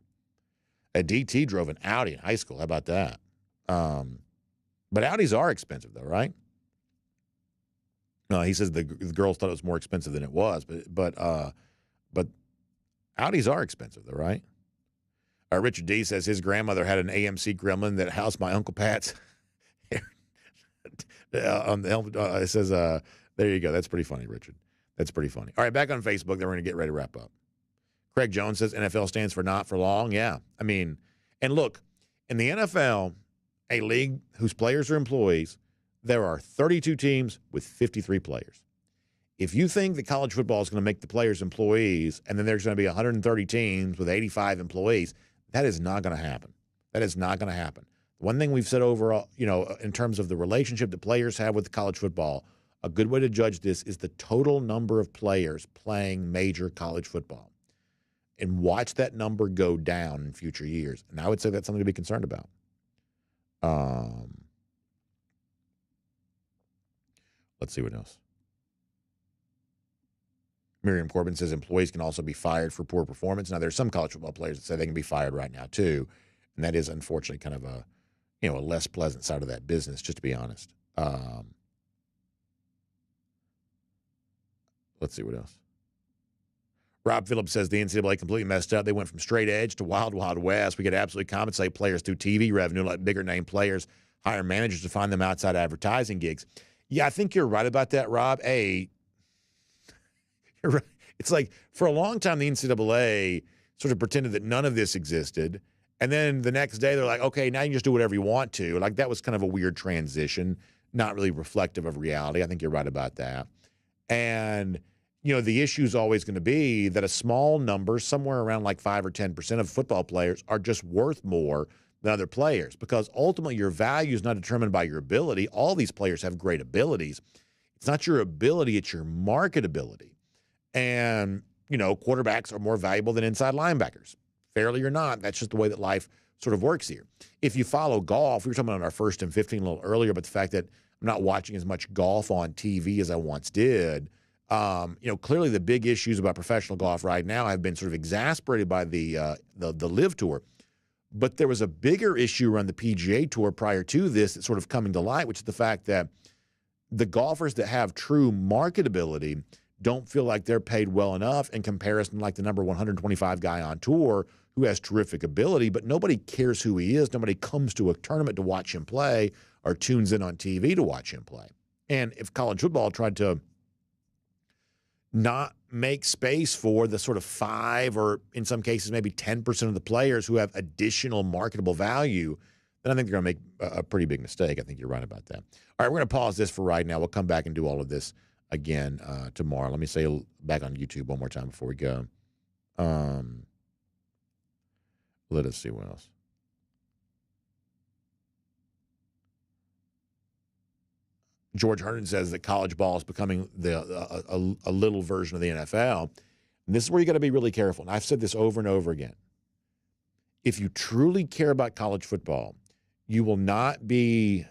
A DT drove an Audi in high school. How about that? But Audis are expensive, though, right? No, he says the girls thought it was more expensive than it was, but Audis are expensive, though, right? Richard D says his grandmother had an AMC Gremlin that housed my Uncle Pat's. On the helmet, it says, there you go. That's pretty funny, Richard. That's pretty funny. All right, back on Facebook. Then we're going to get ready to wrap up. Craig Jones says NFL stands for not for long. Yeah, I mean, and look, in the NFL, a league whose players are employees, there are 32 teams with 53 players. If you think that college football is going to make the players employees and then there's going to be 130 teams with 85 employees, that is not going to happen. That is not going to happen. One thing we've said overall, in terms of the relationship that players have with college football, a good way to judge this is the total number of players playing major college football. And watch that number go down in future years. And I would say that's something to be concerned about. Let's see what else. Miriam Corbin says employees can also be fired for poor performance. Now, there's some college football players that say they can be fired right now, too. And that is, unfortunately, kind of a less pleasant side of that business, just to be honest. Let's see what else. Rob Phillips says the NCAA completely messed up. They went from straight edge to wild, wild west. We could absolutely compensate players through TV revenue, like bigger name players, hire managers to find them outside advertising gigs. Yeah, I think you're right about that, Rob. You're right. It's like for a long time, the NCAA sort of pretended that none of this existed. And then the next day, they're like, okay, now you can just do whatever you want to. Like, that was kind of a weird transition, not really reflective of reality. I think you're right about that. And the issue is always going to be that a small number, somewhere around like 5 or 10% of football players, are just worth more than other players, because ultimately your value is not determined by your ability. All these players have great abilities. It's not your ability, it's your marketability. And, quarterbacks are more valuable than inside linebackers. Fairly or not, that's just the way that life sort of works here. If you follow golf, we were talking about our first and 15 a little earlier, but the fact that I'm not watching as much golf on TV as I once did. Clearly the big issues about professional golf right now have been sort of exasperated by the LIV Tour. But there was a bigger issue around the PGA Tour prior to this that's sort of coming to light, which is the fact that the golfers that have true marketability don't feel like they're paid well enough in comparison to like the number 125 guy on tour who has terrific ability, but nobody cares who he is. Nobody comes to a tournament to watch him play or tunes in on TV to watch him play. And if college football tried to not make space for the sort of 5 or in some cases maybe 10% of the players who have additional marketable value, then I think they're going to make a pretty big mistake. I think you're right about that. All right, we're going to pause this for right now. We'll come back and do all of this again tomorrow. Let me say back on YouTube one more time before we go. Let us see what else. George Herndon says that college ball is becoming a little version of the NFL. And this is where you got to be really careful. And I've said this over and over again. If you truly care about college football, you will not be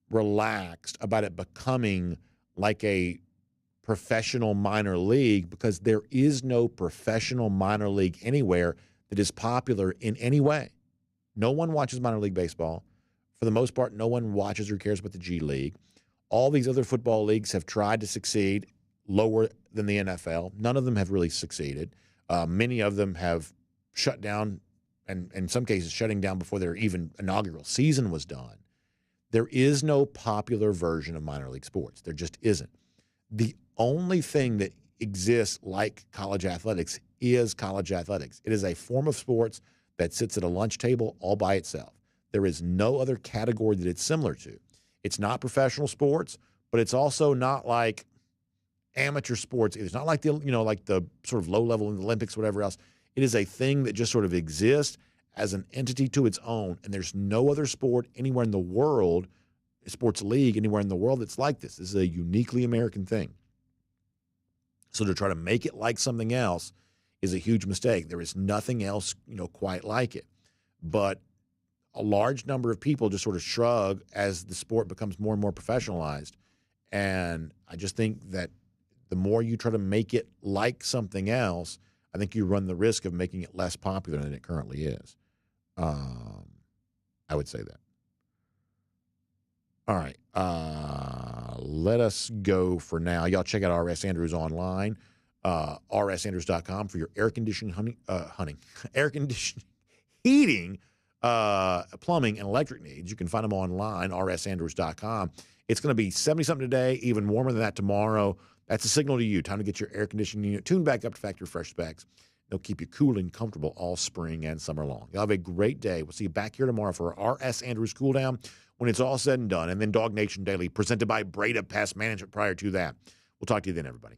relaxed about it becoming like a professional minor league, because there is no professional minor league anywhere that is popular in any way. No one watches minor league baseball. For the most part, no one watches or cares about the G League. All these other football leagues have tried to succeed lower than the NFL. None of them have really succeeded. Many of them have shut down, and in some cases shutting down before their even inaugural season was done. There is no popular version of minor league sports. There just isn't. The only thing that exists like college athletics is college athletics. It is a form of sports that sits at a lunch table all by itself. There is no other category that it's similar to. It's not professional sports, but it's also not like amateur sports. It's not like the sort of low level in the Olympics, whatever else. It is a thing that just sort of exists as an entity to its own, and there's no other sport anywhere in the world, sports league anywhere in the world that's like this. This is a uniquely American thing. So to try to make it like something else is a huge mistake. There is nothing else, quite like it. But a large number of people just sort of shrug as the sport becomes more and more professionalized. And I just think that the more you try to make it like something else, I think you run the risk of making it less popular than it currently is. I would say that. All right. Let us go for now. Y'all check out R.S. Andrews online, rsandrews.com for your air conditioning, air conditioning, heating, plumbing, and electric needs. You can find them online, rsandrews.com. It's going to be 70-something today, even warmer than that tomorrow. That's a signal to you. Time to get your air conditioning unit tuned back up to factory fresh specs. They'll keep you cool and comfortable all spring and summer long. Y'all have a great day. We'll see you back here tomorrow for R.S. Andrews Cool Down when it's all said and done. And then DawgNation Daily, presented by Breda Pest Management prior to that. We'll talk to you then, everybody.